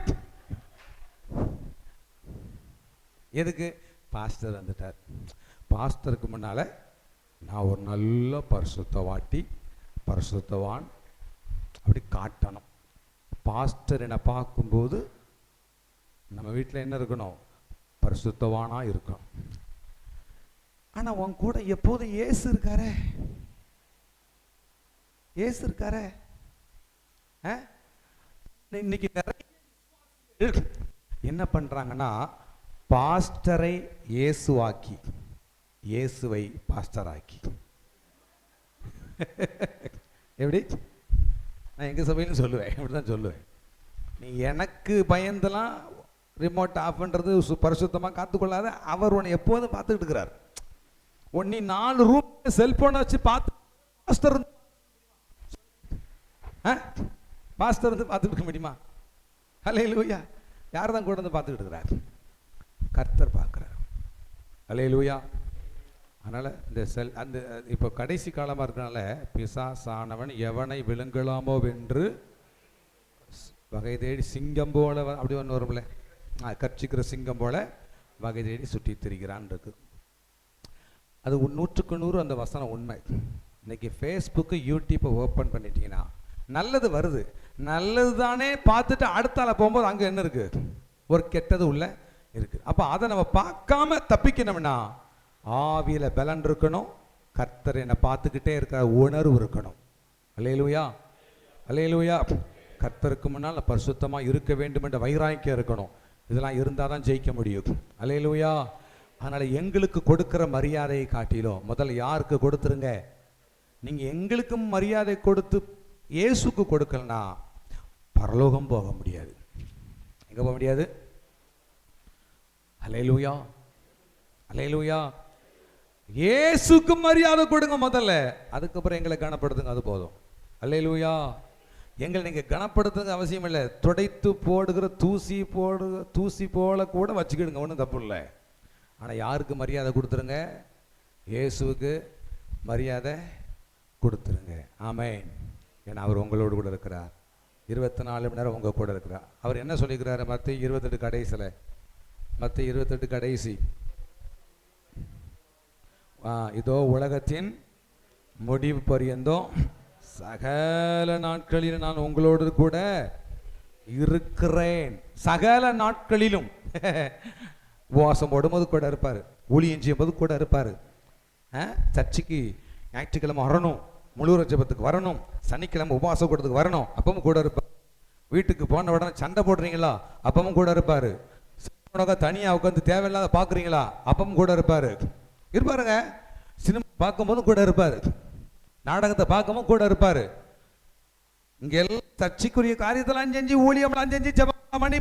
எதுக்கு? பாஸ்டர் வந்துட்டார். பாஸ்டருக்கு முன்னால் நான் ஒரு நல்ல பரிசுத்தவான் அப்படி காட்டணும். பாஸ்டர் என்னை பார்க்கும்போது நம்ம வீட்டில் என்ன இருக்கணும்? பரிசுத்தவானாக இருக்கணும். ஆனால் உன் கூட எப்போதும் இயேசு இருக்காரே, இயேசு இருக்காரே. இன்னைக்கு நிறைய என்ன பண்ணுறாங்கன்னா, பாஸ்டரை இயேசுவாக்கி இயேசுவை பாஸ்டராக்கி. எப்படி? நான் எங்கள் சபையிலும் சொல்லுவேன், இப்படி தான் சொல்லுவேன். நீ எனக்கு பயந்தெல்லாம் ரிமோட் ஆஃப் பண்ணுறது பரிசுத்தமாக காத்துக்கொள்ளாத. அவர் உன்னை எப்போதும் பார்த்துக்கிட்டு இருக்கிறார். நீ 4 ரூம் செல்போனை வச்சு பார்த்து பாஸ்டர் வந்து பார்த்துட்டு இருக்க முடியுமா? அல்லேலூயா. யார் தான் கூட வந்து பார்த்துக்கிட்டு இருக்கிறார்? கர்த்தர் பார்க்குறார். அல்லேலூயா. அதனால் அந்த இப்போ கடைசி காலமாக இருக்கிறனால பிசாசானவன் எவனை விழுங்கலாமோ வென்று வகை தேடி சிங்கம் போல, அப்படி ஒன்று வரும்ல, கர்ச்சிக்கிற சிங்கம் போல வகை தேடி சுற்றி திரிகிறான் இருக்கு. அது 100க்கு 100 அந்த வசனம் உண்மை. இன்னைக்கு ஃபேஸ்புக்கு யூடியூப்பை ஓப்பன் பண்ணிட்டீங்கன்னா நல்லது வருது, நல்லது தானே பார்த்துட்டு அடுத்தால போகும்போது அங்கே என்ன இருக்குது? ஒரு கெட்டது உள்ள இருக்குது. அப்போ அதை நம்ம பார்க்காம தப்பிக்கணும்னா ஆவியில் பலன் இருக்கணும். கர்த்தர் என்னை பார்த்துக்கிட்டே இருக்கிற உணர்வு இருக்கணும். அல்லேலூயா, அல்லேலூயா. கர்த்தருக்கு முன்னால் பரிசுத்தமாக இருக்க வேண்டும் என்ற வைராக்கியம் இருக்கணும். இதெல்லாம் இருந்தால் தான் ஜெயிக்க முடியும். அல்லேலூயா. அதனால் எங்களுக்கு கொடுக்குற மரியாதையை காட்டிலும் முதல்ல யாருக்கு கொடுத்துருங்க. நீங்கள் எங்களுக்கும் மரியாதை கொடுத்து இயேசுக்கு கொடுக்கலனா பரலோகம் போக முடியாது. எங்கே போக முடியாது? அல்லேலூயா, அல்லேலூயா. இயேசுக்கு மரியாதை கொடுங்க முதல்ல, அதுக்கப்புறம் எங்களை கனப்படுத்துங்க, அது போதும். அல்லேலூயா. எங்களை நீங்கள் கனப்படுத்துங்க அவசியம் இல்லை. துடைத்து போடுகிற தூசி போல கூட வச்சுக்கிடுங்க, ஒன்றும் தப்பு இல்லை. ஆனால் யாருக்கு மரியாதை கொடுத்துருங்க? இயேசுவுக்கு மரியாதை கொடுத்துருங்க. ஆமென். ஏன்னா அவர் உங்களோடு கூட இருக்கிறார். 24 மணி நேரம் உங்கள் கூட இருக்கிறார். அவர் என்ன சொல்லிக்கிறாரு? மத்தேயு 28 கடைசியில், மத்தேயு 28 கடைசி, இதோ உலகத்தின் முடிவு பரியந்தம் சகல நாட்களிலும் நான் உங்களோடு கூட இருக்கிறேன். சகல நாட்களிலும் உபவாசம் போடும்போது கூட இருப்பார், ஊழியம் செய்யும்போது கூட இருப்பார். சர்ச்சுக்கு ஞாயிற்றுக்கிழமை வரணும், முழு ஜெபத்துக்கு வரணும், சனிக்கிழமை உபவாசம் கூடத்துக்கு வரணும், அப்பவும் கூட இருப்பார். வீட்டுக்கு போன உடனே சண்டை போடுறீங்களா, அப்பவும் கூட இருப்பார். தனியாக உட்காந்து தேவையில்லாத பார்க்குறீங்களா, அப்பவும் கூட இருப்பார். இருப்பாருங்க. சினிமா பார்க்கும்போதும் கூட இருப்பார், நாடகத்தை பார்க்கவும் கூட இருப்பார். இங்க எல்லாம் சர்ச்சைக்குரிய காரியத்தெல்லாம் செஞ்சு, ஊழியம்லாம் செஞ்சு, ஜெபம் பண்ணி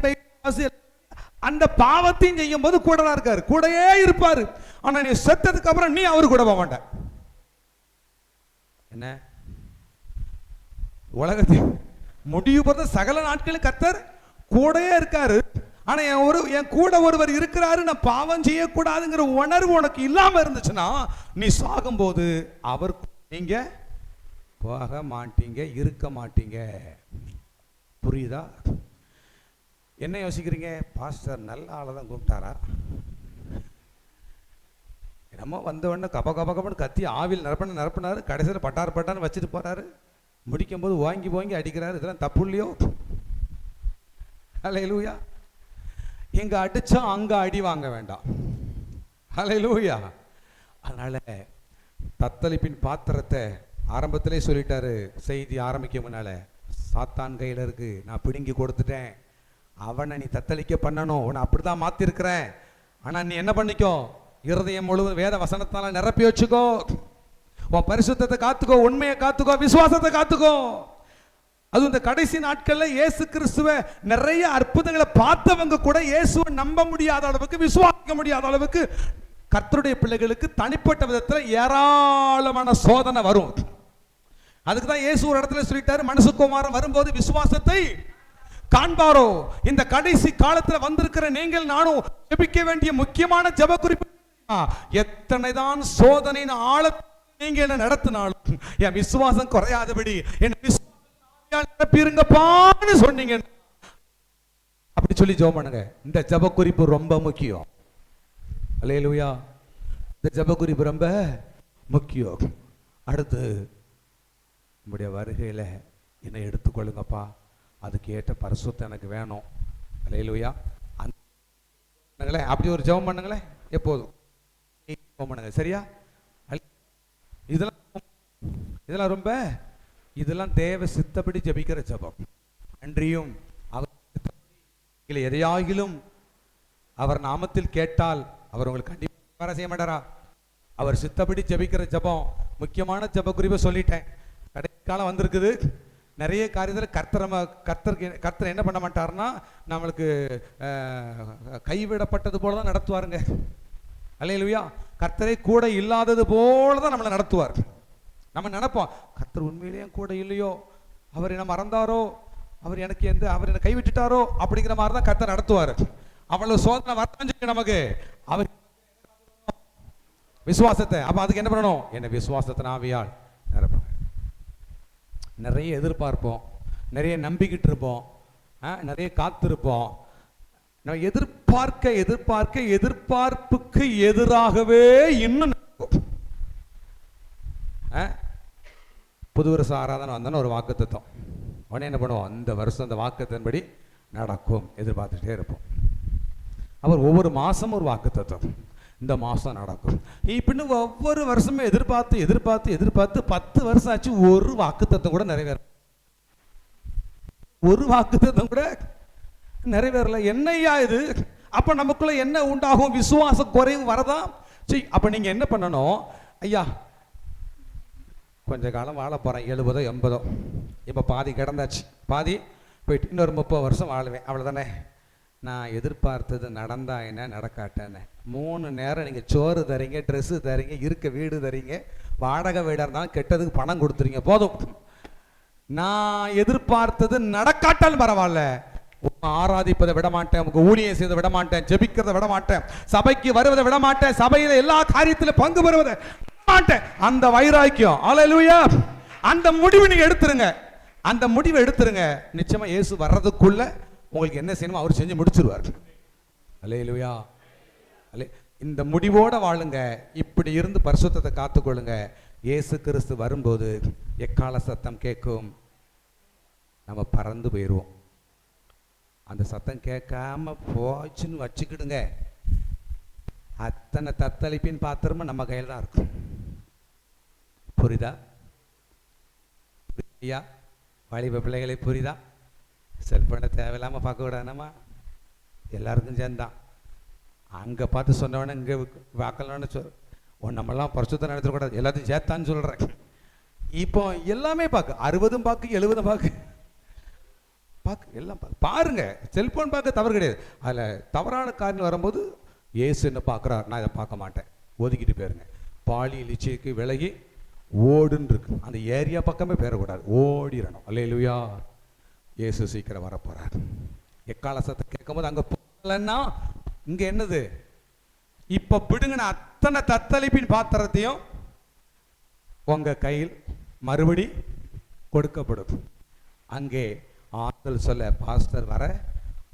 அந்த பாவத்தையும் செய்யும் போது கூட தான் இருக்காரு, கூடயே இருப்பாரு. ஆனா நீ செத்ததுக்கு அப்புறம் நீ அவரு கூட போக மாட்ட. என்ன உலகத்தில் முடிவு பொறுத்த சகல நாட்களும் கர்த்தர் கூடயே இருக்காரு. ஆனா என் கூட ஒருவர் இருக்கிறாரு, நான் பாவம் செய்யக்கூடாதுங்கிற உணர்வு உனக்கு இல்லாம இருந்துச்சுன்னா நீ சாகும்போது அவர் நீங்க போக மாட்டீங்க, இருக்க மாட்டீங்க. புரியுதா? என்ன யோசிக்கிறீங்க? பாஸ்டர் நல்ல ஆளை தான் கூப்பிட்டாரா? நம்ம வந்த உடனே கப கப கபன்னு கத்தி ஆவில் நிரப்பினாரு, கடைசியில் பட்டான்னு வச்சுட்டு போறாரு, முடிக்கும் போது வாங்கி அடிக்கிறாரு. இதெல்லாம் தப்பு இல்லையோ? ஹல்லேலூயா. இங்க அடிச்சா அங்க அடி வாங்க வேண்டாம். ஹல்லேலூயா. அதனால தத்தளிப்பின் பாத்திரத்தை ஆரம்பத்திலே சொல்லிட்டாரு. செய்தி ஆரம்பிக்க முன்னால, சாத்தான் கையில் இருக்கு, நான் பிடுங்கி கொடுத்துட்டேன், அவனை நீ தத்தளிக்க பண்ணணும், உன்னை அப்படிதான் மாத்திருக்கிறேன். ஆனா நீ என்ன பண்ணிக்கோ, இருதயம் முழுவதும் வேத வசனத்தால நிரப்பி வச்சுக்கோ, உன் பரிசுத்தத்தை காத்துக்கோ, உண்மையை காத்துக்கோ, விசுவாசத்தை காத்துக்கோ. அது இந்த கடைசி நாட்கள்ல இயேசு கிறிஸ்துவ நிறைய அற்புதங்களை பார்த்தவங்க கூட இயேசுவை நம்ப முடியாத அளவுக்கு, விசுவாசிக்க முடியாத அளவுக்கு கர்த்தருடைய பிள்ளைகளுக்கு தனிப்பட்ட விதத்தில் ஏராளமான சோதனை வரும். அதுக்கு தான் இயேசு ஒரு இடத்துல சொல்லிட்டாரு, மனுஷகுமாரன் வரும்போது விசுவாசத்தை காண்பாரோ. இந்த கடைசி காலத்துல வந்திருக்கிற நீங்கள் நானும் ஜெபிக்க வேண்டிய முக்கியமான ஜெப குறிப்பு, எத்தனை தான் சோதனையின் ஆழத்தை நீங்க என்ன நடத்தினாலும் என் விசுவாசம் குறையாதபடி என் நிரப்பிருங்கப்பான்னு சொன்னீங்க. அப்படி சொல்லி ஜெபம் பண்ணுங்க. இந்த ஜெப குறிப்பு ரொம்ப முக்கியம். அல்லேலூயா. இந்த ஜெப குறிப்பு ரொம்ப முக்கியம். அடுத்து நம்முடைய வருகையில என்னை எடுத்துக்கொள்ளுங்கப்பா, அதுக்கு ஏற்ற பரிசுத்தம் எனக்கு வேணும். அல்லேலூயா. அப்படி ஒரு ஜெபம் பண்ணுங்களேன். எப்போதும் ஜெபம் பண்ணுங்க. சரியா? இதெல்லாம் ரொம்ப தேவ சித்தப்படி ஜெபிக்கிற ஜெபம். அன்றியும் அவர் எதையாகிலும் அவர் நாமத்தில் கேட்டால் அவர் உங்களுக்கு கண்டிப்பாக செய்ய மாட்டாரா? அவர் சித்தப்படி ஜெபிக்கிற ஜெபம் முக்கியமான ஜெப குறிப்பை சொல்லிட்டேன். கடைக்காலம் வந்திருக்குது. நிறைய காரியத்தில் கர்த்தர் என்ன பண்ண மாட்டார்னா, நம்மளுக்கு கைவிடப்பட்டது போல தான் நடத்துவாருங்க. அல்லேலூயா. கர்த்தரை கூட இல்லாதது போல தான் நம்மளை நடத்துவார். நம்ம நினைப்போம், கர்த்தர் உண்மையிலேயே கூட இல்லையோ, அவர் என்ன மறந்தாரோ, அவர் என்னை கைவிட்டுட்டாரோ, அப்படிங்கிற மாதிரி தான் கர்த்தர் நடத்துவார். அவ்வளவு சோதனை வரதான் நமக்கு. அவர் விசுவாசத்தை, அப்ப அதுக்கு என்ன பண்ணணும்? என்ன விசுவாசத்தின் ஆவியால் நிரப்ப. நிறைய எதிர்பார்ப்போம், நிறைய நம்பிக்கிட்டு இருப்போம், நிறைய காத்திருப்போம். நம்ம எதிர்பார்ப்புக்கு எதிராகவே இன்னும் புது வருஷ ஆராதனை வந்தோன்னு ஒரு வாக்குத்தத்தம், உடனே என்ன பண்ணுவோம்? அந்த வருஷம் அந்த வாக்குத்தத்தின்படி நடக்கும் எதிர்பார்த்துட்டே இருப்போம். அவர் ஒவ்வொரு மாசமும் ஒரு வாக்குத்தத்தம், இந்த மாசம் நடக்கும். இப்படின்னு ஒவ்வொரு வருஷமும் எதிர்பார்த்து 10 வருஷம் ஆச்சு, ஒரு வாக்குத்தத்தம் கூட நிறைவேற, ஒரு வாக்குத்தத்தம் கூட நிறைவேறல. என்னையா இது? அப்ப நமக்குள்ள என்ன உண்டாகும்? விசுவாச குறைவு வரதான். சரி, அப்ப நீங்க என்ன பண்ணணும்? ஐயா, கொஞ்ச காலம் வாழ போறேன், 70 80, இப்ப பாதி கிடந்தாச்சு, பாதி போயிட்டு இன்னொரு 30 வருஷம் வாழுவேன், அவ்வளவுதானே. நான் எதிர்பார்த்தது நடந்தா என்ன, நடக்காட்டேன்னு. 3 நேரம் நீங்க சோறு தரீங்க, ட்ரெஸ்ஸு தரீங்க, இருக்க வீடு தரீங்க, வாடகை வீடாக இருந்தாலும் கெட்டதுக்கு பணம் கொடுத்துறீங்க, போதும். நான் எதிர்பார்த்தது நடக்காட்டாலும் பரவாயில்ல, ஆராதிப்பதை விட மாட்டேன், உங்க ஊழியம் செய்த விட மாட்டேன், ஜெபிக்கிறத விட மாட்டேன், சபைக்கு வருவதை விட மாட்டேன், சபையில எல்லா காரியத்திலும் பங்கு பெறுவதை மாட்டேன். அந்த வைராக்கியம், அல்லேலூயா, அந்த முடிவு நீங்க எடுத்துருங்க. அந்த முடிவை எடுத்துருங்க. நிச்சயமா இயேசு வர்றதுக்குள்ள உங்களுக்கு என்ன செய்யணுமோ அவர் செஞ்சு முடிச்சிருவார். அல்லேலூயா. இந்த முடிவோட வாழுங்க. இப்படி இருந்து பரிசுத்தத்தை காத்துக்கொள்ளுங்க. இயேசு கிறிஸ்து வரும்போது எக்கால சத்தம் கேட்கும், நம்ம பறந்து போயிடுவோம். அந்த சத்தம் கேட்காம போச்சுன்னு வச்சுக்கிடுங்க, அத்தனை தத்தளிப்பின் பாத்திரமும் நம்ம கையில் தான் இருக்கும். புரியுதா ஐயா? வாலிப பிள்ளைகளை புரியுதா? செல்போனை தேவையில்லாமல் பார்க்க விடாதம்மா. எல்லாருக்கும் சேர்ந்தான். அங்கே பார்த்து சொன்னவொடனே இங்கே வாக்கலான்னு நம்மளாம் பரிசுத்தம் நடத்தக்கூடாது, எல்லாத்தையும் சேர்த்தான்னு சொல்கிறேன். இப்போ எல்லாமே பார்க்க 60 பார்க்கு 70 பார்க்கு எல்லாம் பாருங்க. செல்போன் பார்க்க தவறு கிடையாது. அதில் தவறான காரியம் வரும்போது இயேசு என்ன பார்க்குறார், நான் இதை பார்க்க மாட்டேன், ஒதுக்கிட்டு போயிருங்க. பாலியல் இச்சைக்கு விலகி ஓடுன்னு இருக்கு, அந்த ஏரியா பக்கமே போயிடக்கூடாது, ஓடிடணும். அல்லேலூயா. இயேசு சீக்கிரம் வரப்போறார். எக்கால சத்தம் கேட்கும்போது அங்கே போகலன்னா இங்கே என்னது? இப்போ பிடுங்கின அத்தனை தத்தளிப்பின் பாத்திரத்தையும் உங்க கையில் மறுபடி கொடுக்கப்படும். அங்கே ஆறுதல் சொல்ல பாஸ்டர் வர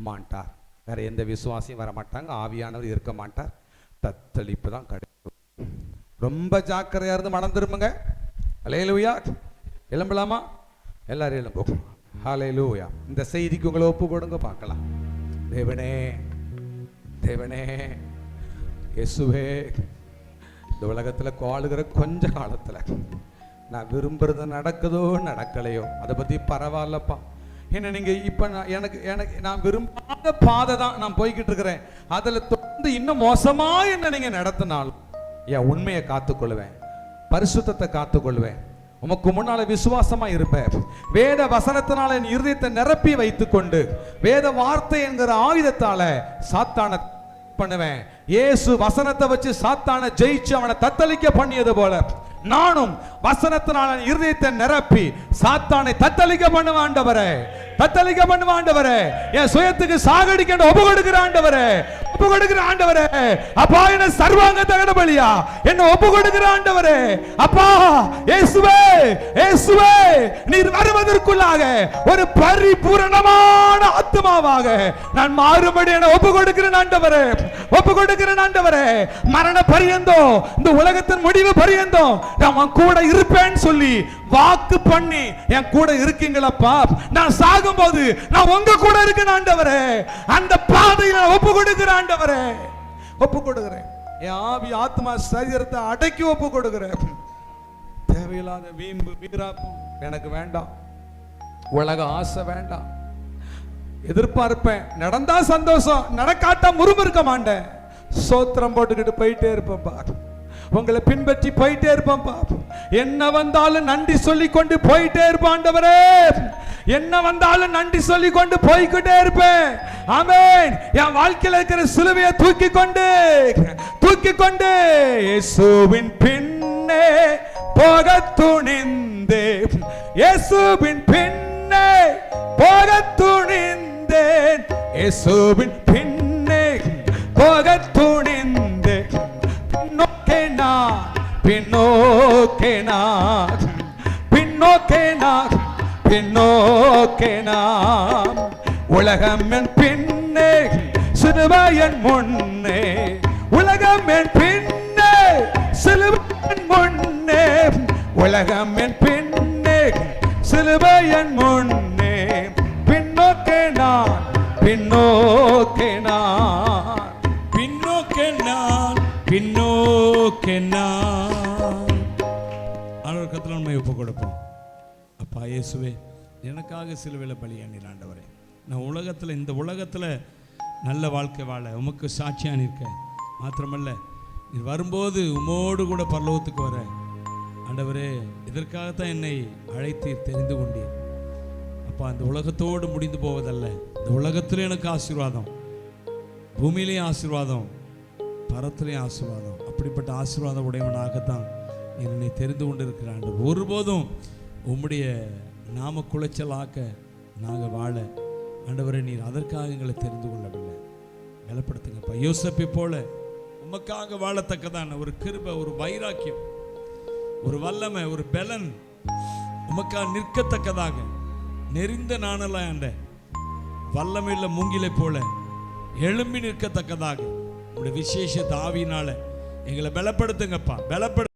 மாட்டார், வேற எந்த விசுவாசியும் வர மாட்டாங்க, ஆவியானவர் இருக்க மாட்டார், தத்தளிப்பு தான் கிடைக்கும். ரொம்ப ஜாக்கிரதையா இருந்து மனம் திரும்புங்க. அல்லேலூயா. எழும்பலாமா? எல்லாரும் எழும்பும். ஹல்லேலூயா. இந்த செய்திக்கு உங்களை ஒப்பு கொடுங்க பார்க்கலாம். தேவனே, தேவனே, இயேசுவே, இந்த உலகத்தில் வாழுகிற கொஞ்ச காலத்தில் நான் விரும்புறது நடக்குதோ நடக்கலையோ அதை பற்றி பரவாயில்லப்பா. என்ன நீங்கள் இப்போ நான் விரும்பாத பாதை தான் நான் போய்கிட்டு இருக்கிறேன், அதில் தொடர்ந்து இன்னும் மோசமாக என்ன நீங்கள் நடத்தினாலும் என் உண்மையை காத்துக்கொள்வேன், பரிசுத்தத்தை காத்துக்கொள்வேன், உமக்கு முன்னால விசுவாசமா இருப்பேன். வேத வசனத்தினால என் இருதயத்தை நிரப்பி வைத்துக் கொண்டு வேத வார்த்தை என்கிற ஆயுதத்தால சாத்தான பண்ணுவேன். இயேசு வசனத்தை வச்சு சாத்தான ஜெயிச்சு அவனை தத்தளிக்க பண்ணியது போல நானும் வசனத்தினால இருதயத்தை நிரப்பி சாத்தானை தத்தளிக்க பண்ணுவாண்டவரே, தத்தளிக்க பண்ணுவாண்டவரே, என் சுயத்துக்கு சாகடிக்க ஒப்பு கொடுக்கிற ஆண்டவரே, ஒப்பு கொடுக்கிற ஆண்டவரே, அப்பா என்ன சர்வாங்க தகன பலியா என்ன ஒப்பு கொடுக்கிற ஆண்டவரே, அப்பா இயேசுவே, இயேசுவே, நீர் வருவதற்குள்ளாக ஒரு பரிபூரணமான ஆத்மாவாக நான் மாறுபடி என ஒப்பு கொடுக்கிறேன் ஆண்டவரே, ஒப்பு கொடுக்கிறேன் ஆண்டவரே. மரண பரியந்தம், இந்த உலகத்தின் முடிவு பரியந்தம் நான் கூட இருப்பேன்னு சொல்லி வாக்கு பண்ணி என் கூட இருக்கீங்களப்பா. நான் சாகும் போது நான் உங்க கூட இருக்கேன் ஆண்டவரே. அந்த பாதையில ஒப்பு கொடுக்கிறேன் ஆண்டவரே, ஒப்பு கொடுக்கிறேன். என் ஆவி ஆத்மா சரீரத்தை அடக்கி ஒப்பு கொடுக்கிறேன். தேவையில்லாத வீம்பு வீராப்பு எனக்கு வேண்டாம், உலக ஆசை வேண்டாம். எதிர்பார்ப்பேன், நடந்தா சந்தோஷம், நடக்காட்டா முறுமுறுக்க மாட்டேன். சோத்திரம் போட்டுக்கிட்டு போயிட்டே இருப்பேன்பா, உங்களை பின்பற்றி போயிட்டே இருப்பேன்பா. என்ன வந்தாலும் நன்றி சொல்லி கொண்டு போயிட்டே இருப்பேன் ஆண்டவரே, என்ன வந்தாலும் நன்றி சொல்லி கொண்டு போய்கிட்டே இருப்பேன். ஆமென். என் வாழ்க்கையில் இருக்கிற சிலுவையை தூக்கி கொண்டு இயேசுவின் பின்னே போக துணிந்தே, இயேசுவின் பின்னே போக துணிந்தேன், இயேசுவின் பின்னே போக துணிந்தே, பின்னோக்கே நான், பின்னோக்கே நான், பின்னோக்கே நான், உலகம் என் பின்னே சிலுவை என் முன்னே, உலகம் என் பின்னே சிலுவை என் முன்னே, உலகம் என் பின்னே சிலுவை என் முன்னே, பின்னோக்கே நான், பின்னோக்கே நான், பின்னோக்கே நான், பின்னோக்கே நான். ஆண்டவர் கர்த்தர் நம்மை ஒப்பு கொடுப்போம். அப்பா இயேசுவே, எனக்காக சிலுவையில் பலியானீர் ஆண்டவரே. நான் உலகத்தில், இந்த உலகத்தில் நல்ல வாழ்க்கை வாழ உமக்கு சாட்சியாக நிற்க மாத்திரமல்ல, நீர் வரும்போது உமோடு கூட பரலோகத்துக்கு வர ஆண்டவரே, இதற்காகத்தான் என்னை அழைத்தீர், தெரிந்து கொண்டீர். அப்பா, இந்த உலகத்தோடு முடிந்து போவதல்ல, இந்த உலகத்திலே எனக்கு ஆசீர்வாதம், பூமியிலேயும் ஆசீர்வாதம், பரத்திலேயும் ஆசீர்வாதம். அப்படிப்பட்ட ஆசீர்வாதம் உடையவனாகத்தான் என்னை தெரிந்து கொண்டிருக்கிற ஆண்டவர். ஒருபோதும் உம்முடைய நாம குலைச்சலாக்க நாங்கள் வாழ ஆண்டவரே, நீர் அதற்காக எங்களை தெரிந்து கொள்ளவில்லை. பலப்படுத்துங்கப்பா. யோசேப்பை போல உமக்காக வாழத்தக்கதான ஒரு கிருபை, ஒரு வைராக்கியம், ஒரு வல்லமை, ஒரு பலன் உமக்காக நிற்கத்தக்கதாக நெறிந்த நாணலாம் ஆண்ட வல்லமையுள்ள மூங்கிலை போல எழும்பி நிற்கத்தக்கதாக உங்களுடைய விசேஷ ஆவியினால எங்களை பலப்படுத்துங்கப்பா. பலப்படு